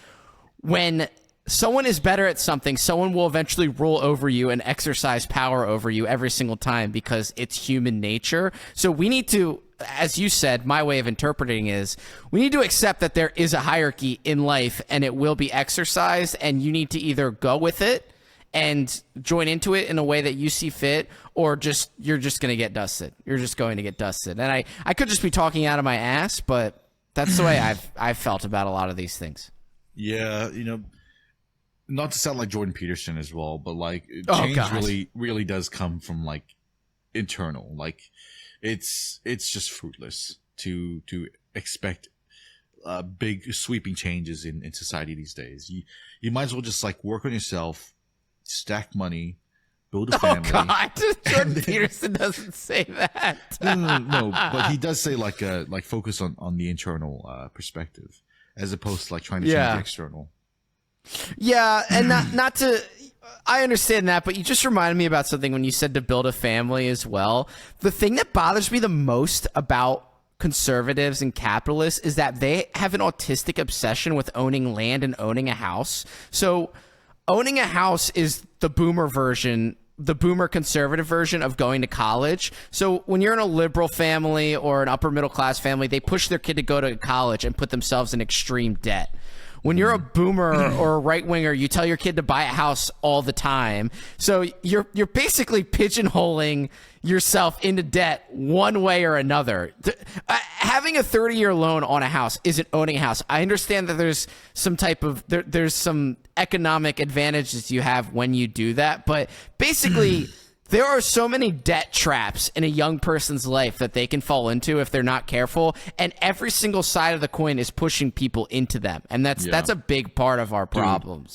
when someone is better at something, someone will eventually rule over you and exercise power over you every single time because it's human nature. So we need to, as you said, my way of interpreting is we need to accept that there is a hierarchy in life and it will be exercised, and you need to either go with it and join into it in a way that you see fit, or you're just going to get dusted. You're just going to get dusted. And I could just be talking out of my ass, but that's the way I've felt about a lot of these things. Yeah, not to sound like Jordan Peterson as well, but like change really does come from like internal. Like it's just fruitless to expect big sweeping changes in society these days. You might as well just like work on yourself, stack money, build a family. Oh God, Jordan Peterson doesn't say that. No, but he does say like focus on the internal perspective as opposed to like trying to change the external. Yeah, and not to, I understand that, but you just reminded me about something when you said to build a family as well. The thing that bothers me the most about conservatives and capitalists is that they have an autistic obsession with owning land and owning a house. So owning a house is the boomer version, the boomer conservative version of going to college. So when you're in a liberal family or an upper middle class family, they push their kid to go to college and put themselves in extreme debt. When you're a boomer or a right winger, you tell your kid to buy a house all the time. So you're basically pigeonholing yourself into debt one way or another. Having a 30-year loan on a house isn't owning a house. I understand that there's some type of there's some economic advantages you have when you do that, but basically There are so many debt traps in a young person's life that they can fall into if they're not careful, and every single side of the coin is pushing people into them, and that's a big part of our problem.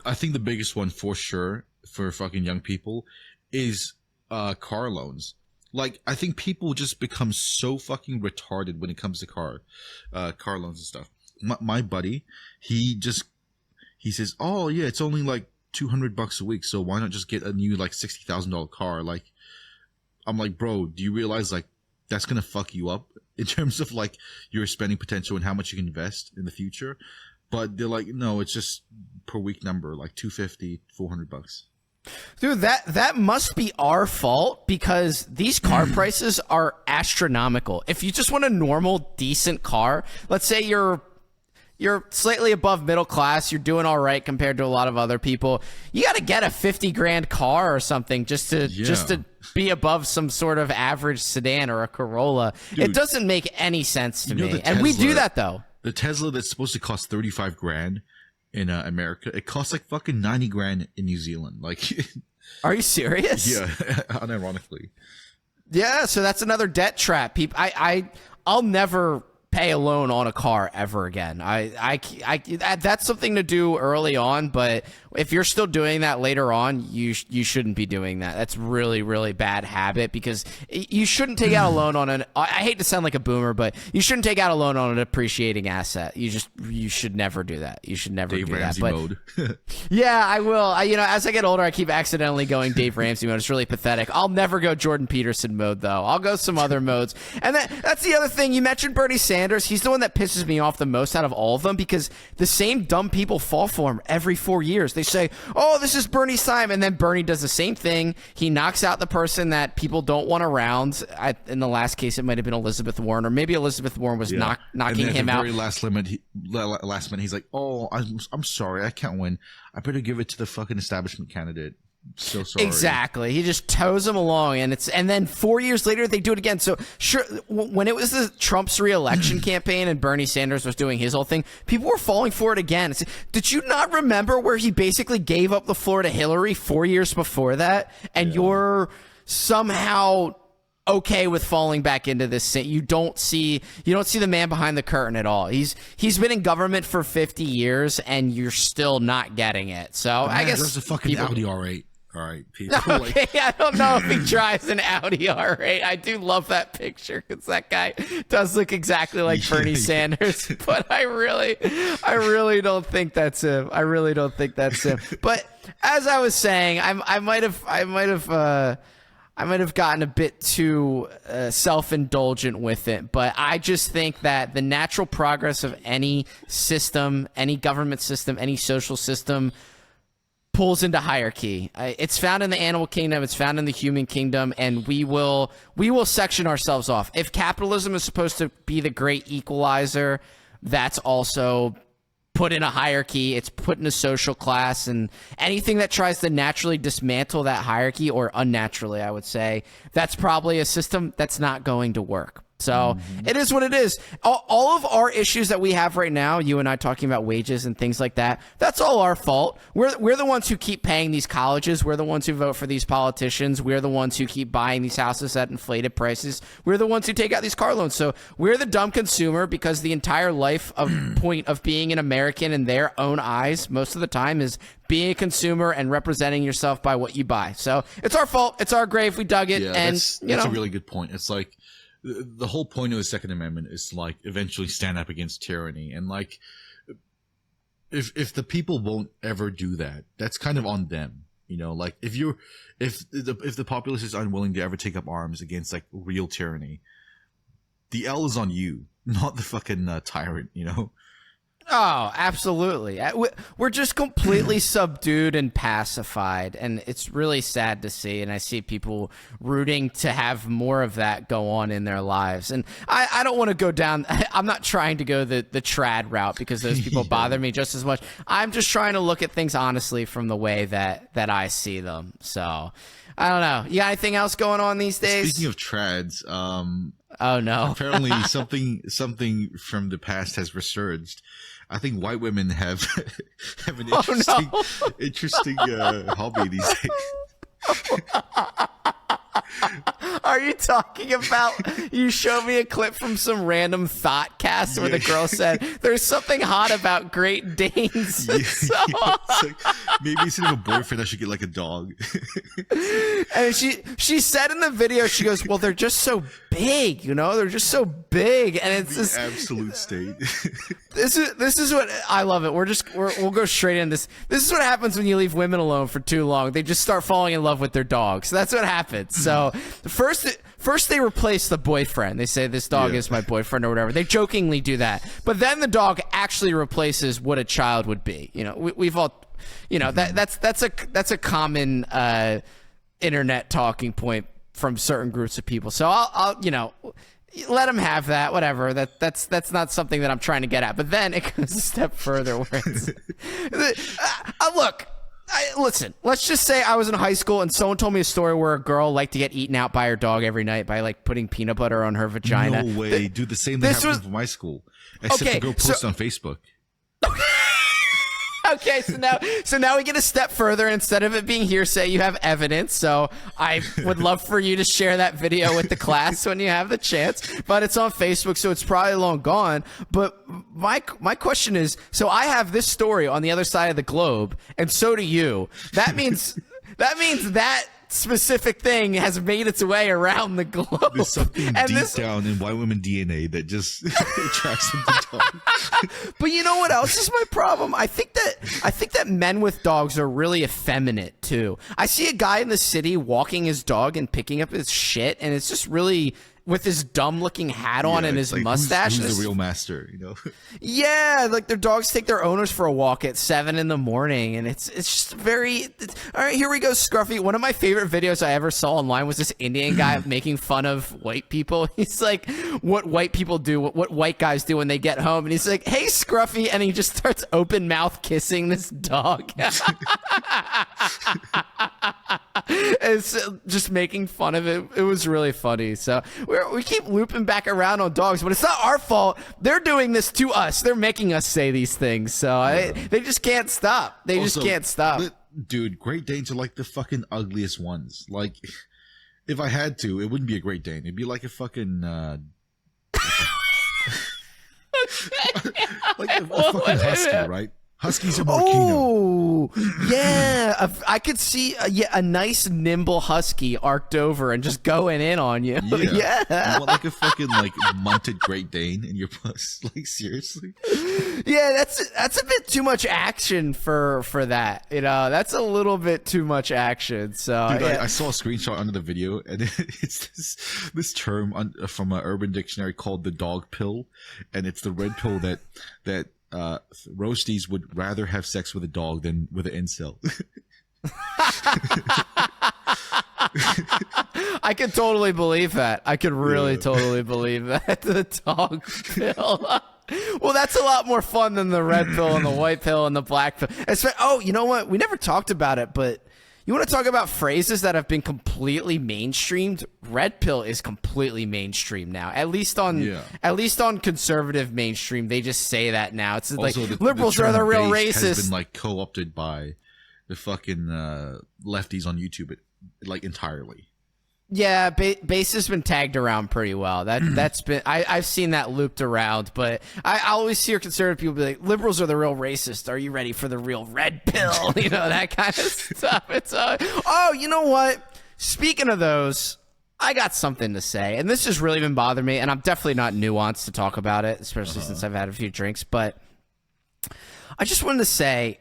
I think the biggest one for sure for fucking young people is car loans. Like, I think people just become so fucking retarded when it comes to car loans and stuff. My buddy, he says, oh yeah, it's only like $200 a week, so why not just get a new like $60,000 car? Like, I'm like, bro, do you realize like that's gonna fuck you up in terms of like your spending potential and how much you can invest in the future? But they're like, no, it's just per week number, like $250, $400. Dude, that must be our fault, because these car prices are astronomical. If you just want a normal, decent car, let's say you're slightly above middle class, you're doing all right compared to a lot of other people, you got to get a 50 grand car or something just to be above some sort of average sedan or a Corolla. Dude, it doesn't make any sense to me. And we do that though. The Tesla that's supposed to cost 35 grand in America, it costs like fucking 90 grand in New Zealand. Like, are you serious? Yeah, unironically. Yeah, so that's another debt trap. I'll never pay a loan on a car ever again. That's something to do early on, but if you're still doing that later on, you shouldn't be doing that. That's really, really bad habit, because you shouldn't take out a loan on I hate to sound like a boomer, but you shouldn't take out a loan on an appreciating asset. You should never do that. You should never Dave do Ramsey that. Mode. Yeah, I will. As I get older, I keep accidentally going Dave Ramsey mode. It's really pathetic. I'll never go Jordan Peterson mode though. I'll go some other modes. And that's the other thing. You mentioned Bernie Sanders. He's the one that pisses me off the most out of all of them, because the same dumb people fall for him every 4 years. They say, oh, this is Bernie's time, and then Bernie does the same thing. He knocks out the person that people don't want around. In the last case, it might have been Elizabeth Warren, or maybe Elizabeth Warren was knocking him out. Very last minute, he's like, oh, I'm sorry, I can't win. I better give it to the fucking establishment candidate. So sorry. Exactly. He just tows him along, and then 4 years later they do it again. So sure, when it was the Trump's re-election campaign and Bernie Sanders was doing his whole thing, people were falling for it again. Did you not remember where he basically gave up the floor to Hillary 4 years before that? And you're somehow okay with falling back into this. You don't see the man behind the curtain at all. He's been in government for 50 years, and you're still not getting it. So I guess there's a fucking Audi R8. All right, people. Okay, I don't know if he drives an Audi R8. I do love that picture, because that guy does look exactly like Bernie Sanders. But I really don't think that's him. But as I was saying, I might have gotten a bit too self-indulgent with it, but I just think that the natural progress of any system, any government system, any social system pulls into hierarchy. It's found in the animal kingdom, it's found in the human kingdom, and we will section ourselves off. If capitalism is supposed to be the great equalizer, that's also put in a hierarchy. It's put in a social class, and anything that tries to naturally dismantle that hierarchy, or unnaturally, I would say, that's probably a system that's not going to work. So it is what it is. All of our issues that we have right now, you and I talking about wages and things like that, that's all our fault. We're the ones who keep paying these colleges. We're the ones who vote for these politicians. We're the ones who keep buying these houses at inflated prices. We're the ones who take out these car loans. So we're the dumb consumer, because the entire point of being an American in their own eyes most of the time is being a consumer and representing yourself by what you buy. So it's our fault. It's our grave. We dug it. Yeah, and that's a really good point. It's like, the whole point of the Second Amendment is to, like, eventually stand up against tyranny, and like, if the people won't ever do that, that's kind of on them, Like, if the populace is unwilling to ever take up arms against like real tyranny, the L is on you, not the fucking tyrant, Oh, absolutely. We're just completely subdued and pacified, and it's really sad to see, and I see people rooting to have more of that go on in their lives. And I don't want to go down – I'm not trying to go the trad route, because those people bother me just as much. I'm just trying to look at things honestly from the way that I see them. So I don't know. You got anything else going on these days? Speaking of trads, oh no! Apparently something from the past has resurged. I think white women have an interesting hobby these days. Are you talking about, you showed me a clip from some random thought cast where the girl said, there's something hot about Great Danes. Yeah, it's like, maybe instead of a boyfriend, I should get like a dog. And she said in the video, she goes, well, they're just so big, you know, they're just so big. And it's this absolute state. This is what I love it. We'll go straight in this. This is what happens when you leave women alone for too long. They just start falling in love with their dogs. That's what happens. So first they replace the boyfriend. They say this dog is my boyfriend or whatever. They jokingly do that. But then the dog actually replaces what a child would be. You know, we've all, you know, that's a common internet talking point from certain groups of people. So I'll you know, let them have that, whatever. That's not something that I'm trying to get at. But then it goes a step further where it's look, listen, let's just say I was in high school and someone told me a story where a girl liked to get eaten out by her dog every night by like putting peanut butter on her vagina. No way. Dude, the same thing happened from my school. Except the girl posted on Facebook. Okay, so now we get a step further. Instead of it being hearsay, you have evidence. So I would love for you to share that video with the class when you have the chance. But it's on Facebook, so it's probably long gone. But my question is, so I have this story on the other side of the globe, and so do you. That means that specific thing has made its way around the globe. There's something deep down in white women DNA that just attracts them to dogs. But you know what else is my problem? I think that men with dogs are really effeminate too. I see a guy in the city walking his dog and picking up his shit, and it's just really, with his dumb looking hat on and his like, mustache. Who's the real master, you know? Yeah, like their dogs take their owners for a walk at 7 a.m, and it's just very. All right, here we go, Scruffy. One of my favorite videos I ever saw online was this Indian guy making fun of white people. He's like, what white people do, what white guys do when they get home, and he's like, "Hey, Scruffy," and he just starts open mouth kissing this dog. It's just making fun of it. It was really funny. So we keep looping back around on dogs, but it's not our fault. They're doing this to us. They're making us say these things. So they just can't stop. They just can't stop. Dude, Great Danes are like the fucking ugliest ones. Like, if I had to, it wouldn't be a Great Dane. It'd be like a fucking like a fucking husky, right? Huskies are more Kino. Yeah. I could see a nice nimble husky arced over and just going in on you. Yeah. You want like a fucking like munted Great Dane in your puss? Like, seriously? Yeah, that's a bit too much action for that. You know, that's a little bit too much action. So dude, I saw a screenshot under the video, and it's this term from an Urban Dictionary called the dog pill, and it's the red pill that roasties would rather have sex with a dog than with an incel. I could totally believe that. I could really totally believe that. The dog pill. Well, that's a lot more fun than the red pill and the white pill and the black pill. Oh, you know what? We never talked about it, but you want to talk about phrases that have been completely mainstreamed? Red pill is completely mainstream now. At least on conservative mainstream, they just say that now. It's also, like liberals are the real racists. Has been like co-opted by the fucking lefties on YouTube, like entirely. Yeah, base has been tagged around pretty well. That's been I've seen that looped around, but I always hear conservative people be like, "Liberals are the real racists. Are you ready for the real red pill?" You know, that kind of stuff. It's oh, you know what? Speaking of those, I got something to say, and this has really been bothering me, and I'm definitely not nuanced to talk about it, especially since I've had a few drinks. But I just wanted to say,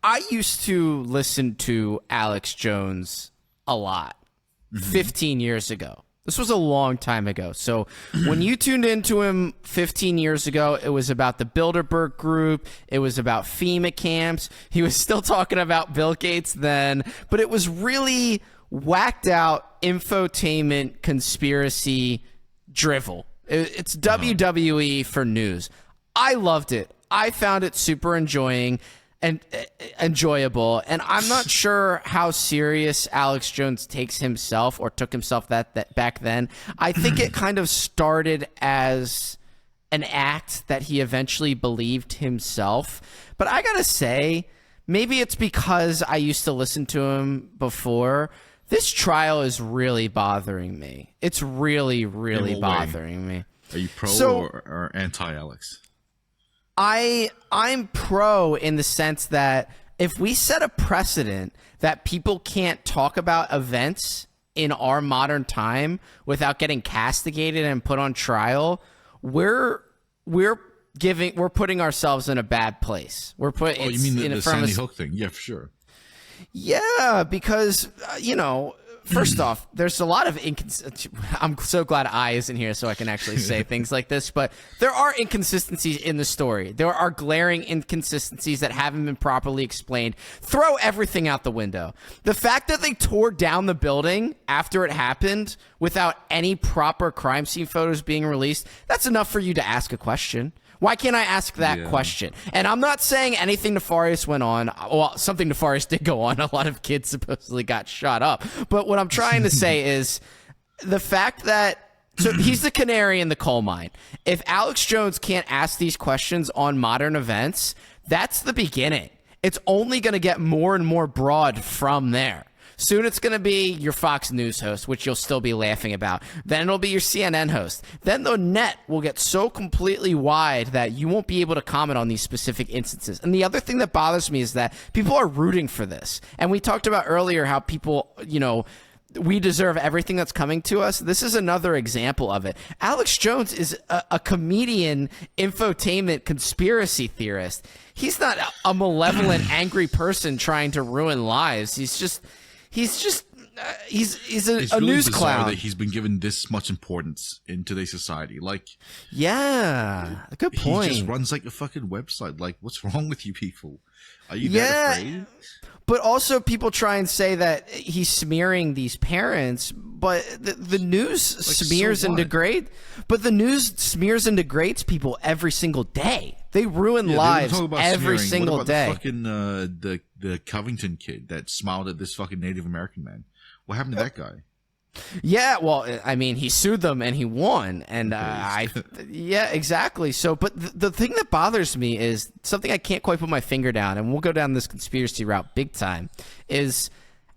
I used to listen to Alex Jones a lot. 15 years ago. This was a long time ago. So when you tuned into him 15 years ago, it was about the Bilderberg Group. It was about FEMA camps. He was still talking about Bill Gates then, but it was really whacked out infotainment conspiracy drivel. It's WWE for news. I loved it. I found it super enjoyable, and I'm not sure how serious Alex Jones takes himself or took himself that back then. I think it kind of started as an act that he eventually believed himself. But I gotta say, maybe it's because I used to listen to him before. This trial is really bothering me. It's really, really bothering me. Are you pro or anti, Alex? I'm pro in the sense that if we set a precedent that people can't talk about events in our modern time without getting castigated and put on trial, we're putting ourselves in a bad place. We're putting. Oh, you mean the Sandy Hook thing? Yeah, for sure. Yeah, because first off, there's a lot of I'm so glad I isn't here so I can actually say things like this, but there are inconsistencies in the story. There are glaring inconsistencies that haven't been properly explained. Throw everything out the window. The fact that they tore down the building after it happened without any proper crime scene photos being released, that's enough for you to ask a question. Why can't I ask that question? And I'm not saying anything nefarious went on. Well, something nefarious did go on. A lot of kids supposedly got shot up. But what I'm trying to say is the fact that so he's the canary in the coal mine. If Alex Jones can't ask these questions on modern events, that's the beginning. It's only going to get more and more broad from there. Soon it's going to be your Fox News host, which you'll still be laughing about. Then it'll be your CNN host. Then the net will get so completely wide that you won't be able to comment on these specific instances. And the other thing that bothers me is that people are rooting for this. And we talked about earlier how people, we deserve everything that's coming to us. This is another example of it. Alex Jones is a comedian, infotainment conspiracy theorist. He's not a malevolent, angry person trying to ruin lives. He's a really news clown. That he's been given this much importance in today's society. Yeah, good point. He just runs like a fucking website. Like, what's wrong with you people? Are you that afraid? But also people try and say that he's smearing these parents, but the news smears and degrades. But the news smears and degrades people every single day. They ruin lives every single day. The fucking the Covington kid that smiled at this fucking Native American man. What happened to that guy? Yeah, well, I mean, he sued them and he won, and yeah, exactly. So, but the thing that bothers me is something I can't quite put my finger down, and we'll go down this conspiracy route big time. Is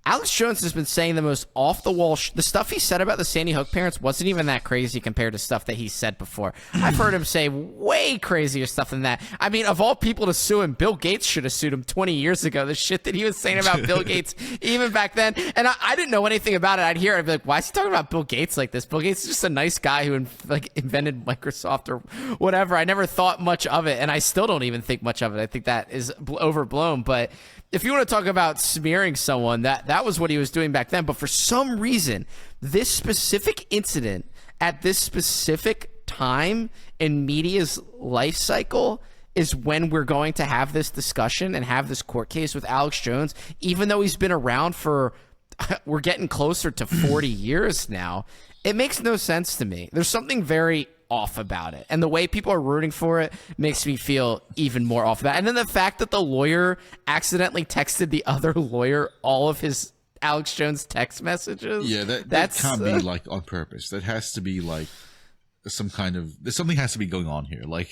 Alex Jones has been saying the most off-the-wall the stuff he said about the Sandy Hook parents wasn't even that crazy compared to stuff that he said before. I've heard him say way crazier stuff than that. I mean, of all people to sue him, Bill Gates should have sued him 20 years ago. The shit that he was saying about Bill Gates even back then. And I didn't know anything about it. I'd hear it. I'd be like, why is he talking about Bill Gates like this? Bill Gates is just a nice guy who invented Microsoft or whatever. I never thought much of it, and I still don't even think much of it. I think that is overblown. But if you want to talk about smearing someone, that was what he was doing back then. But for some reason, this specific incident at this specific time in media's life cycle is when we're going to have this discussion and have this court case with Alex Jones, even though he's been around for, we're getting closer to 40 years now. It makes no sense to me. There's something very off about it, and the way people are rooting for it makes me feel even more off about it. And then the fact that the lawyer accidentally texted the other lawyer all of his Alex Jones text messages. Yeah, that can't be like on purpose. That has to be like something has to be going on here. Like,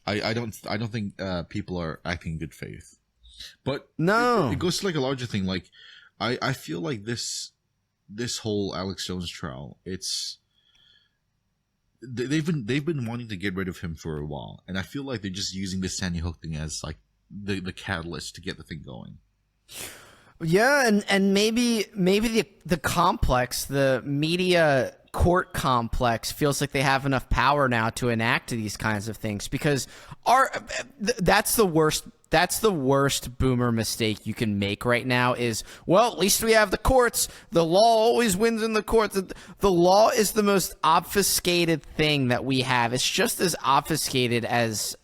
I don't think people are acting in good faith. But no, it goes to like a larger thing. Like, I feel like this whole Alex Jones trial, they've been wanting to get rid of him for a while, and I feel like they're just using this Sandy Hook thing as like the catalyst to get the thing going. Yeah, and maybe the complex, the media court complex, feels like they have enough power now to enact these kinds of things, because that's the worst. That's the worst boomer mistake you can make right now is, well, at least we have the courts. The law always wins in the courts. The law is the most obfuscated thing that we have. It's just as obfuscated as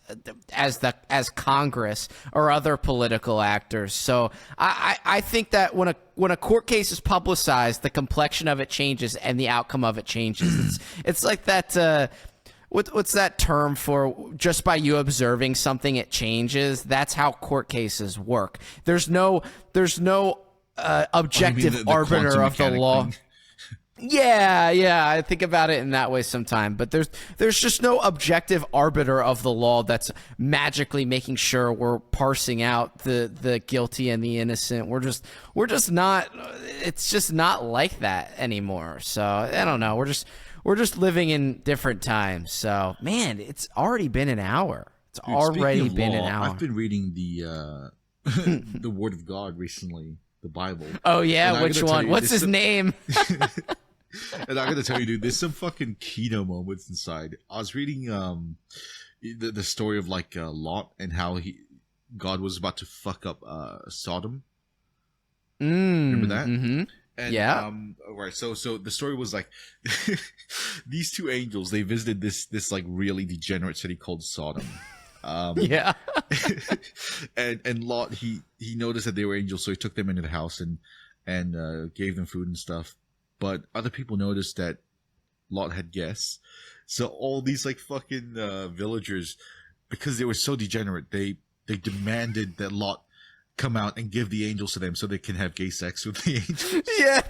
Congress or other political actors. So I think that when a court case is publicized, the complexion of it changes and the outcome of it changes. It's like that. What's that term for just by you observing something it changes? That's how court cases work. There's no objective arbiter of the law. Yeah, I think about it in that way sometimes. But there's just no objective arbiter of the law that's magically making sure we're parsing out the guilty and the innocent. We're just not. It's just not like that anymore. So I don't know. We're just living in different times. So man, it's already been an hour. It's already been an hour. I've been reading the the Word of God recently, the Bible. Oh yeah, which one? What's his name? And I'm gonna tell you, dude, there's some fucking Kino moments inside. I was reading the story of like Lot and how God was about to fuck up Sodom. Remember that? Mm-hmm. And, yeah. Right. So the story was like these two angels, they visited this like really degenerate city called Sodom. Yeah. and Lot, he noticed that they were angels, so he took them into the house and gave them food and stuff. But other people noticed that Lot had guests. So all these like fucking villagers, because they were so degenerate, they demanded that Lot come out and give the angels to them so they can have gay sex with the angels. Yeah,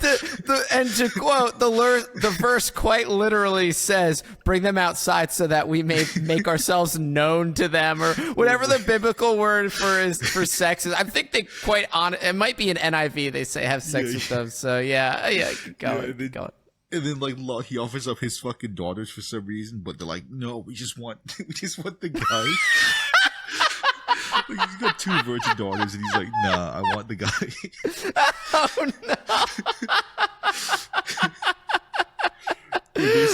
and to quote, the verse quite literally says, bring them outside so that we may make ourselves known to them, or whatever the biblical word for sex is. I think they quite on it might be an NIV, they say have sex with them. So yeah, keep going. And then like Lot, he offers up his fucking daughters for some reason, but they're like, no, we just want the guy. Like, he's got 2 virgin daughters, and he's like, nah, I want the guy. Oh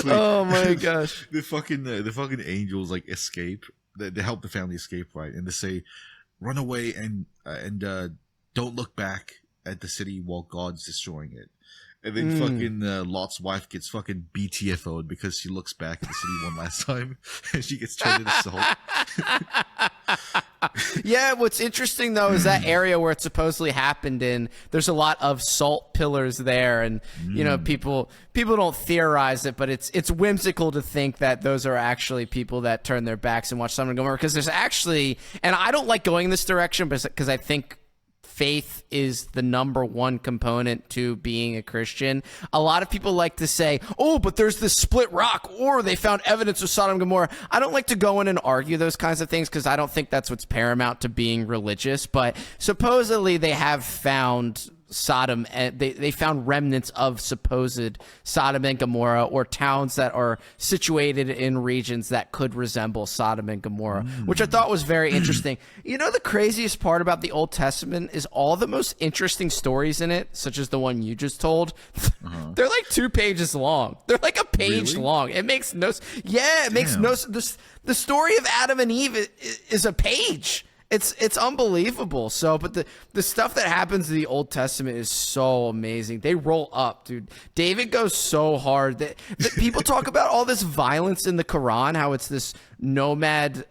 no. Oh my gosh. The fucking angels like escape. They help the family escape, right? And they say, run away and don't look back at the city while God's destroying it. And then fucking Lot's wife gets fucking BTFO'd because she looks back at the city one last time and she gets turned into salt. Yeah, what's interesting though is that area where it supposedly happened in, there's a lot of salt pillars there, and you know, people don't theorize it, but it's whimsical to think that those are actually people that turn their backs and watch Sodom and Gomorrah, because there's actually, and I don't like going this direction because I think faith is the number one component to being a Christian. A lot of people like to say, oh, but there's this split rock, or they found evidence of Sodom and Gomorrah. I don't like to go in and argue those kinds of things because I don't think that's what's paramount to being religious. But supposedly they have found Sodom, and they found remnants of supposed Sodom and Gomorrah, or towns that are situated in regions that could resemble Sodom and Gomorrah, which I thought was very interesting. You know, the craziest part about the Old Testament is all the most interesting stories in it, such as the one you just told. They're like 2 pages long. They're like a page long. It makes no sense. The story of Adam and Eve is a page. It's unbelievable. So, but the stuff that happens in the Old Testament is so amazing. They roll up, dude. David goes so hard that people talk about all this violence in the Quran, how it's this nomad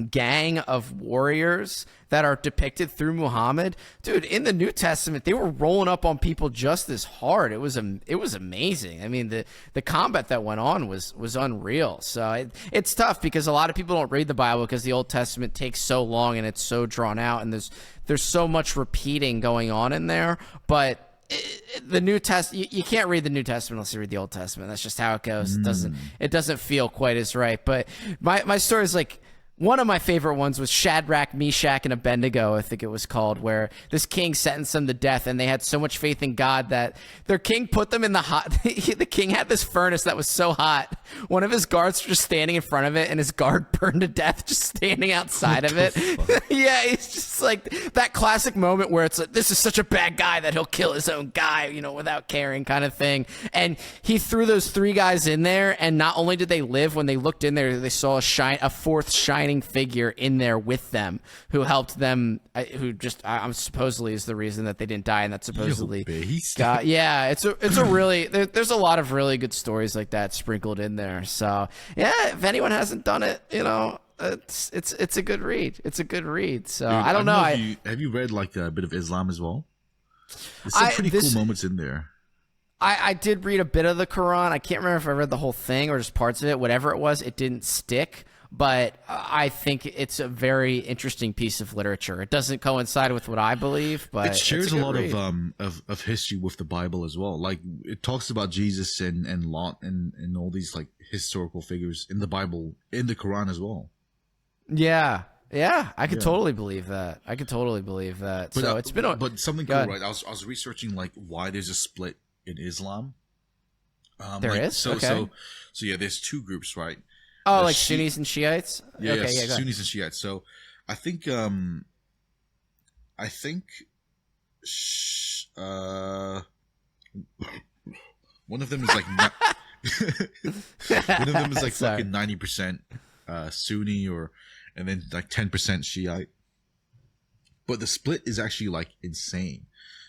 gang of warriors that are depicted through Muhammad. Dude, in the New Testament, they were rolling up on people just as hard. It was amazing. I mean, the combat that went on was unreal. So it's tough because a lot of people don't read the Bible because the Old Testament takes so long and it's so drawn out, and there's so much repeating going on in there. But the New Testament, you can't read the New Testament unless you read the Old Testament. That's just how it goes. It doesn't feel quite as right. But my story is like, one of my favorite ones was Shadrach, Meshach, and Abednego, I think it was called, where this king sentenced them to death, and they had so much faith in God that their king put them in the hot. The king had this furnace that was so hot. One of his guards was just standing in front of it, and his guard burned to death just standing outside of it. Yeah, it's just like that classic moment where it's like, this is such a bad guy that he'll kill his own guy, you know, without caring, kind of thing. And he threw those 3 guys in there, and not only did they live, when they looked in there, they saw a fourth shining figure in there with them who helped them, who just I'm supposedly is the reason that they didn't die, and that supposedly God, yeah, it's a really there's a lot of really good stories like that sprinkled in there. So yeah, if anyone hasn't done it, you know, it's a good read. It's a good read. So dude, I don't know. Have you read like a bit of Islam as well? There's some pretty cool moments in there. I did read a bit of the Quran. I can't remember if I read the whole thing or just parts of it. Whatever it was, it didn't stick. but I think it's a very interesting piece of literature. It doesn't coincide with what I believe, but it shares a lot read. of history with the Bible as well. Like it talks about Jesus and Lot and all these like historical figures in the Bible, in the Quran as well. Yeah, I could totally believe that. But, so it's been but something cool, right? I was researching like why there's a split in Islam. There like, is? So yeah, there's two groups, right? Oh, like Sunnis and Shiites? Yeah, Sunnis and Shiites. So I think one of them is like one of them is like fucking 90% Sunni and then like 10% Shiite. But the split is actually like insane.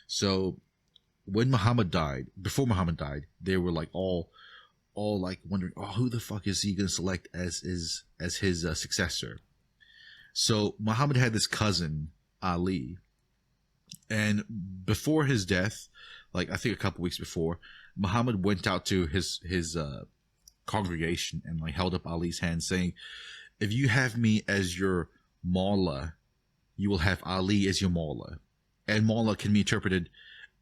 So when before Muhammad died, they were like all like wondering, oh, who the fuck is he going to select as his successor? So Muhammad had this cousin, Ali, and before his death, like I think a couple weeks before, Muhammad went out to his congregation and like held up Ali's hand, saying, "If you have me as your Mawla, you will have Ali as your Mawla," and Mawla can be interpreted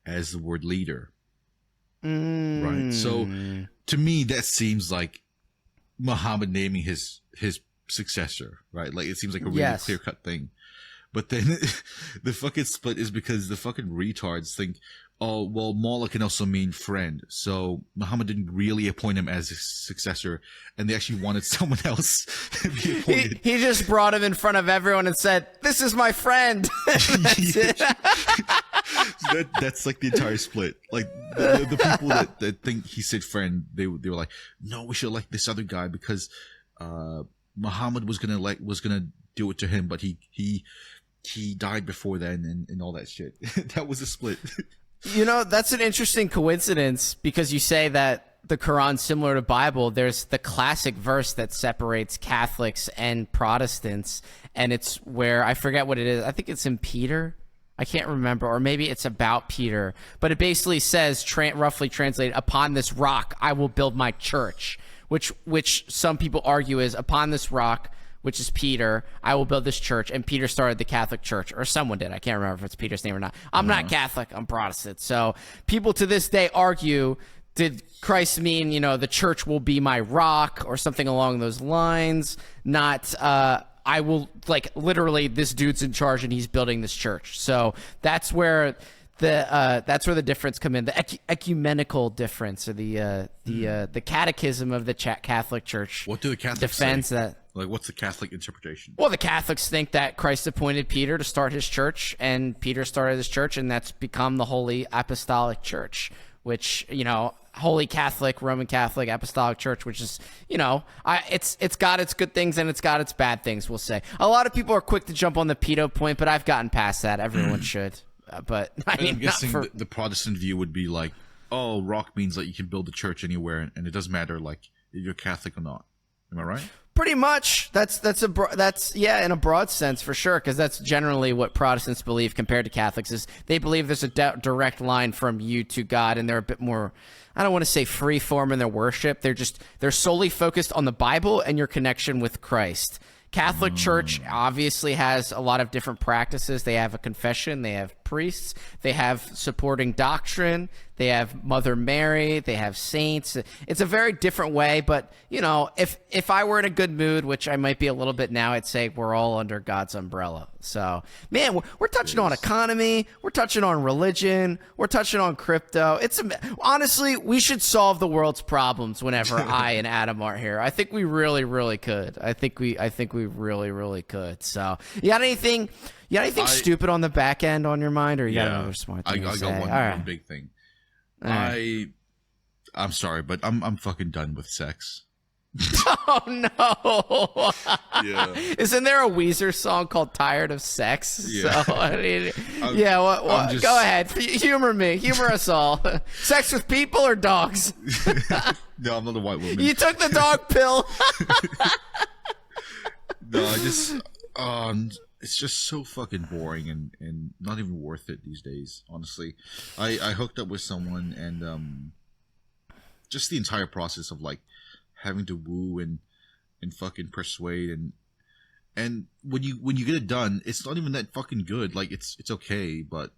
as the word leader. Right. So to me, that seems like Muhammad naming his successor, right? Like it seems like a really clear cut thing. But then the fucking split is because the fucking retards think, oh, well, Mawla can also mean friend. So Muhammad didn't really appoint him as his successor, and they actually wanted someone else to be appointed. He just brought him in front of everyone and said, "This is my friend." That's it. That's like the entire split. Like the people that think he said friend, they were like, no, we should elect this other guy because Muhammad was gonna do it to him, but he died before then and all that shit. That was a split. You know, that's an interesting coincidence because you say that the Quran's similar to Bible. There's the classic verse that separates Catholics and Protestants, and it's where I forget what it is. I think it's in Peter. I can't remember, or maybe it's about Peter, but it basically says, roughly translated, "Upon this rock I will build my church," which some people argue is upon this rock, which is Peter, I will build this church, and Peter started the Catholic Church, or someone did. I can't remember if it's Peter's name or not. I'm not Catholic, I'm Protestant. So people to this day argue, did Christ mean, the church will be my rock, or something along those lines? Not, I will, like, literally, this dude's in charge and he's building this church. So that's where the difference come in, the ecumenical difference, or the catechism of the Catholic Church. What do the Catholics defends say? That? Like, what's the Catholic interpretation? Well, the Catholics think that Christ appointed Peter to start his church, and Peter started his church, and that's become the Holy Apostolic Church, which, Holy Catholic, Roman Catholic, Apostolic Church, which is, it's got its good things and it's got its bad things, we'll say. A lot of people are quick to jump on the pedo point, but I've gotten past that. Everyone should. But I mean, I'm guessing the Protestant view would be like, oh, rock means that you can build a church anywhere, and it doesn't matter like if you're Catholic or not. Am I right? Pretty much. That's in a broad sense for sure, because that's generally what Protestants believe compared to Catholics. Is they believe there's a direct line from you to God, and they're a bit more, I don't want to say free form in their worship. They're solely focused on the Bible and your connection with Christ. Catholic Church obviously has a lot of different practices. They have a confession, they have priests, they have supporting doctrine, they have Mother Mary, they have saints. It's a very different way, but if I were in a good mood, which I might be a little bit now, I'd say we're all under God's umbrella. So, man, we're touching on economy, we're touching on religion, we're touching on crypto. Honestly, we should solve the world's problems whenever I and Adam are here. I think we really, really could. I think we really, really could. So, you got anything stupid on the back end on your mind, or you got another smart thing to say? I got one big thing. I'm sorry, but I'm fucking done with sex. Oh no! Yeah. Isn't there a Weezer song called "Tired of Sex"? Yeah. So, go ahead, humor me, humor us all. Sex with people or dogs? No, I'm not a white woman. You took the dog pill. No, it's just so fucking boring and not even worth it these days, honestly. I hooked up with someone, and just the entire process of like having to woo and and fucking persuade and when you get it done, it's not even that fucking good. Like it's okay, but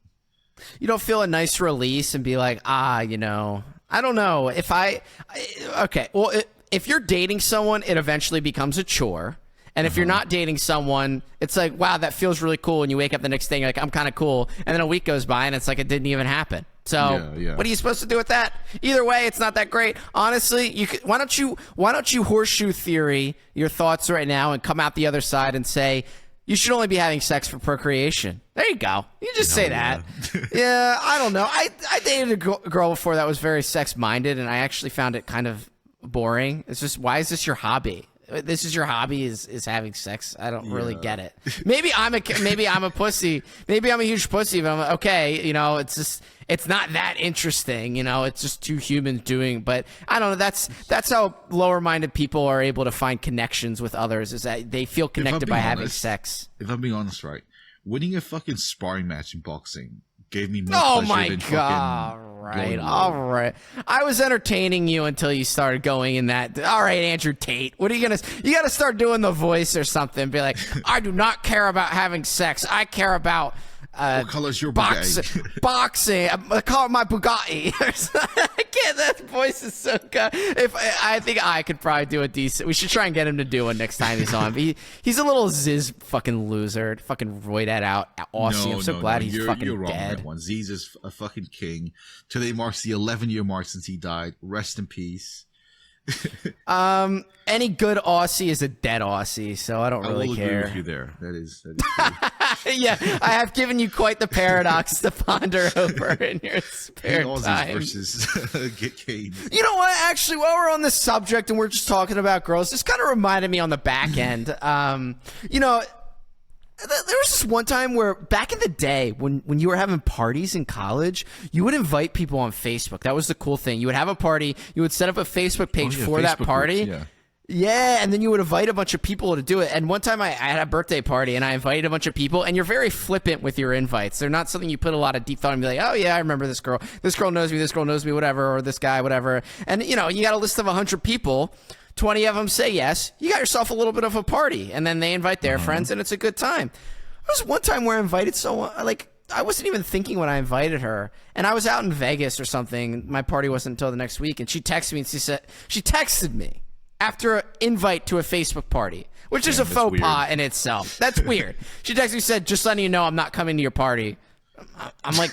you don't feel a nice release and be like, you know, I don't know if okay, well, if you're dating someone, it eventually becomes a chore. And if you're not dating someone, it's like, wow, that feels really cool. And you wake up the next day and you're like, I'm kind of cool. And then a week goes by and it's like it didn't even happen. So what are you supposed to do with that? Either way, it's not that great. Honestly, why don't you horseshoe theory your thoughts right now and come out the other side and say, you should only be having sex for procreation. There you go. You just say that. Yeah, I don't know. I dated a girl before that was very sex-minded, and I actually found it kind of boring. It's just, why is this your hobby? This is your hobby is having sex. I don't really get it. Maybe I'm a pussy. Maybe I'm a huge pussy, but I'm okay. You know, it's not that interesting. You know, it's just two humans doing. But I don't know. That's how lower-minded people are able to find connections with others. Is that they feel connected by having sex. If I'm being honest, right, winning a fucking sparring match in boxing gave me more pleasure than fucking. All right. I was entertaining you until you started going in that. All right, Andrew Tate. What are you you got to start doing the voice or something. Be like, I do not care about having sex. I care about what color's your Bugatti? Boxing. I call it my Bugatti. I can't. That voice is so good. I think I could probably do a decent. We should try and get him to do one next time he's on. He's a little Ziz fucking loser. Fucking roid that out. Aussie. I'm so glad he's fucking you're wrong dead. On that one. Ziz is a fucking king. Today marks the 11-year mark since he died. Rest in peace. Any good Aussie is a dead Aussie, so I don't really care. I will agree with you there. That is yeah, I have given you quite the paradox to ponder over in your spare time. Versus get Cade. You know what? Actually, while we're on this subject and we're just talking about girls, this kind of reminded me on the back end. You know, there was this one time where back in the day when you were having parties in college, you would invite people on Facebook. That was the cool thing. You would have a party. You would set up a Facebook page for Facebook that party. Group, yeah, and then you would invite a bunch of people to do it. And one time I had a birthday party, and I invited a bunch of people, and you're very flippant with your invites. They're not something you put a lot of deep thought and be like, oh, yeah, I remember this girl. This girl knows me. This girl knows me, whatever, or this guy, whatever. And, you know, you got a list of 100 people. 20 of them say yes. You got yourself a little bit of a party, and then they invite their friends, and it's a good time. There was one time where I invited someone, like, I wasn't even thinking when I invited her, and I was out in Vegas or something. My party wasn't until the next week, and she texted me, and she texted me after an invite to a Facebook party, which is a faux pas in itself. That's weird. She texted me and said, just letting you know I'm not coming to your party. I'm like,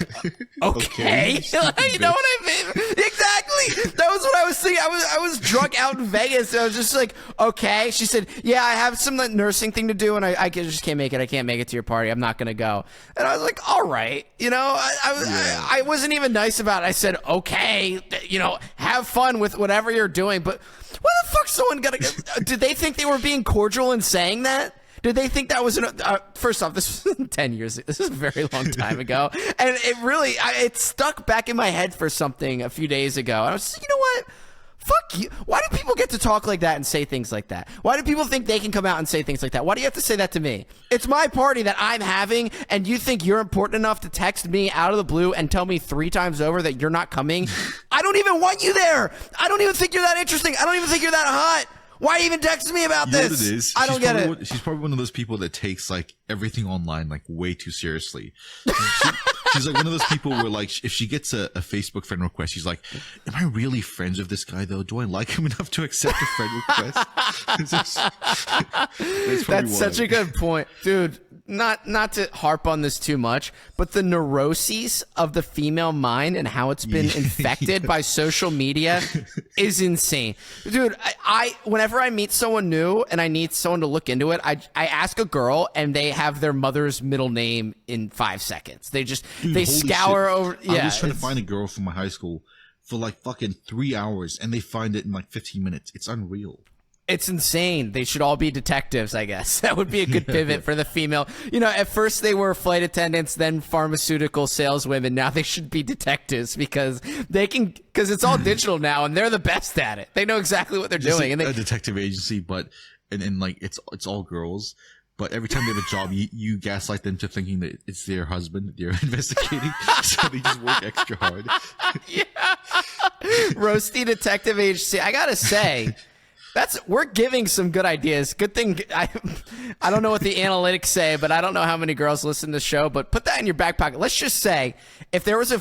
okay. You know what I mean? Exactly. That was what I was thinking. I was drunk out in Vegas. And I was just like, okay. She said, yeah, I have some nursing thing to do, and I just can't make it. I can't make it to your party. I'm not going to go. And I was like, all right. You know, I wasn't even nice about it. I said, okay, you know, have fun with whatever you're doing. But what the fuck someone got to... Did they think they were being cordial in saying that? Did they think that was first off, this was 10 years. This is a very long time ago. And it really, it stuck back in my head for something a few days ago. And I was like, you know what? Fuck you. Why do people get to talk like that and say things like that? Why do people think they can come out and say things like that? Why do you have to say that to me? It's my party that I'm having, and you think you're important enough to text me out of the blue and tell me 3 times over that you're not coming? I don't even want you there. I don't even think you're that interesting. I don't even think you're that hot. Why even text me about this? Know what it is? I don't get it. She's probably one of those people that takes like everything online like way too seriously. She's like one of those people where like if she gets a Facebook friend request, she's like, "Am I really friends with this guy though? Do I like him enough to accept a friend request?" That's such a good point, dude. Not to harp on this too much, but the neuroses of the female mind and how it's been infected by social media is insane. Dude, I whenever I meet someone new and I need someone to look into it, I ask a girl and they have their mother's middle name in 5 seconds. They scour shit. over. Yeah, I was trying to find a girl from my high school for like fucking 3 hours and they find it in like 15 minutes. It's unreal. It's insane. They should all be detectives, I guess. That would be a good pivot for the female. You know, at first they were flight attendants, then pharmaceutical saleswomen. Now they should be detectives because it's all digital now and they're the best at it. They know exactly what they're doing. Like a detective agency, but and like it's all girls. But every time they have a job, you gaslight them to thinking that it's their husband that you're investigating. So they just work extra hard. Yeah. Roasty detective agency. I gotta say, We're giving some good ideas. Good thing I don't know what the analytics say, but I don't know how many girls listen to the show. But put that in your back pocket. Let's just say if there was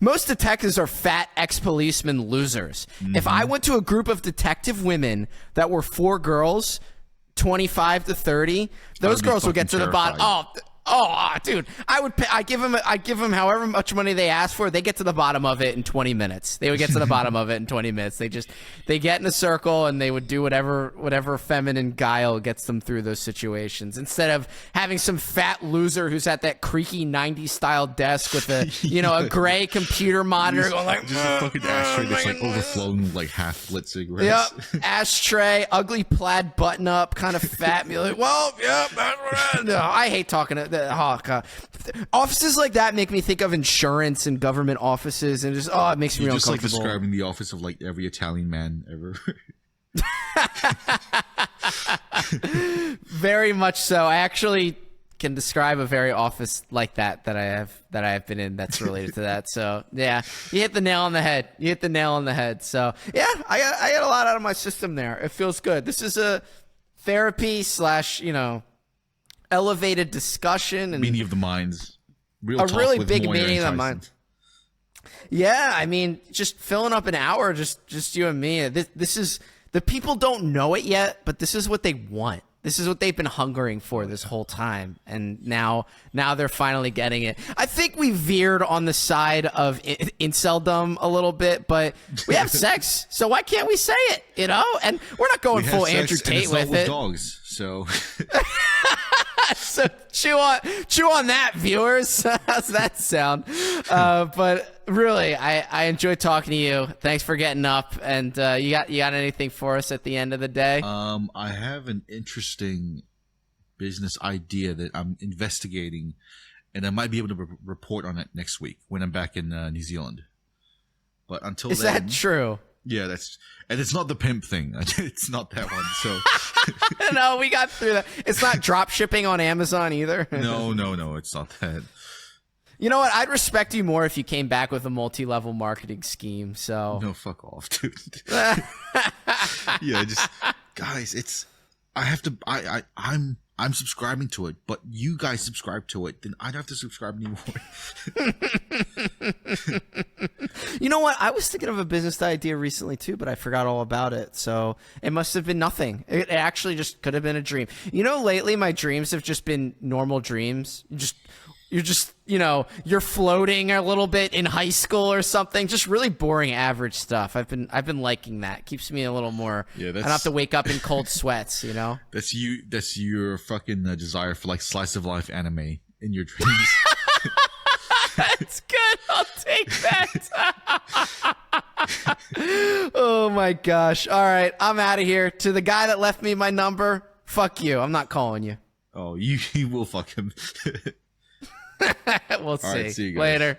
most detectives are fat ex-policemen losers. Mm-hmm. If I went to a group of detective women that were 4 girls, 25 to 30, those girls will get to the bottom. Oh, dude! I give them however much money they ask for. They get to the bottom of it in 20 minutes. They would get to the bottom of it in 20 minutes. They get in a circle and they would do whatever feminine guile gets them through those situations. Instead of having some fat loser who's at that creaky 90s style desk with a gray computer monitor going like just a fucking ashtray that's like overflowing with like half lit cigarettes. Yep, ashtray, ugly plaid button up, kind of fat. And be like, well, yeah, that's what I hate talking to. Offices like that make me think of insurance and government offices, and it makes me real uncomfortable. Just like describing the office of like every Italian man ever. Very much so. I actually can describe a very office like that I have been in that's related to that. So yeah, you hit the nail on the head. So yeah, I got a lot out of my system there. It feels good. This is a therapy / elevated discussion and meeting of the minds. A really big meeting of the minds. Yeah, I mean, just filling up an hour, just you and me. This is the people don't know it yet, but this is what they want. This is what they've been hungering for this whole time, and now they're finally getting it. I think we veered on the side of inceldom a little bit, but we have sex, so why can't we say it? And we're not going full Andrew Tate with it. Dogs, so. So chew on that, viewers. How's that sound? But really, I enjoyed talking to you. Thanks for getting up. And you got anything for us at the end of the day? I have an interesting business idea that I'm investigating, and I might be able to report on it next week when I'm back in New Zealand. But until then, is that true? Yeah, and it's not the pimp thing. It's not that one. So no, we got through that. It's not drop shipping on Amazon either. No, it's not that. You know what? I'd respect you more if you came back with a multi-level marketing scheme. So no, fuck off, dude. Yeah, guys, I'm subscribing to it, but you guys subscribe to it, then I don't have to subscribe anymore. You know what? I was thinking of a business idea recently too, but I forgot all about it. So it must have been nothing. It actually just could have been a dream. Lately my dreams have just been normal dreams. You're floating a little bit in high school or something. Just really boring, average stuff. I've been liking that. Keeps me a little more. Yeah, I don't have to wake up in cold sweats. That's you. That's your fucking desire for like slice of life anime in your dreams. That's good. I'll take that. Oh my gosh. All right, I'm out of here. To the guy that left me my number, fuck you. I'm not calling you. Oh, you will fuck him. We'll see. All right, see you guys. Later.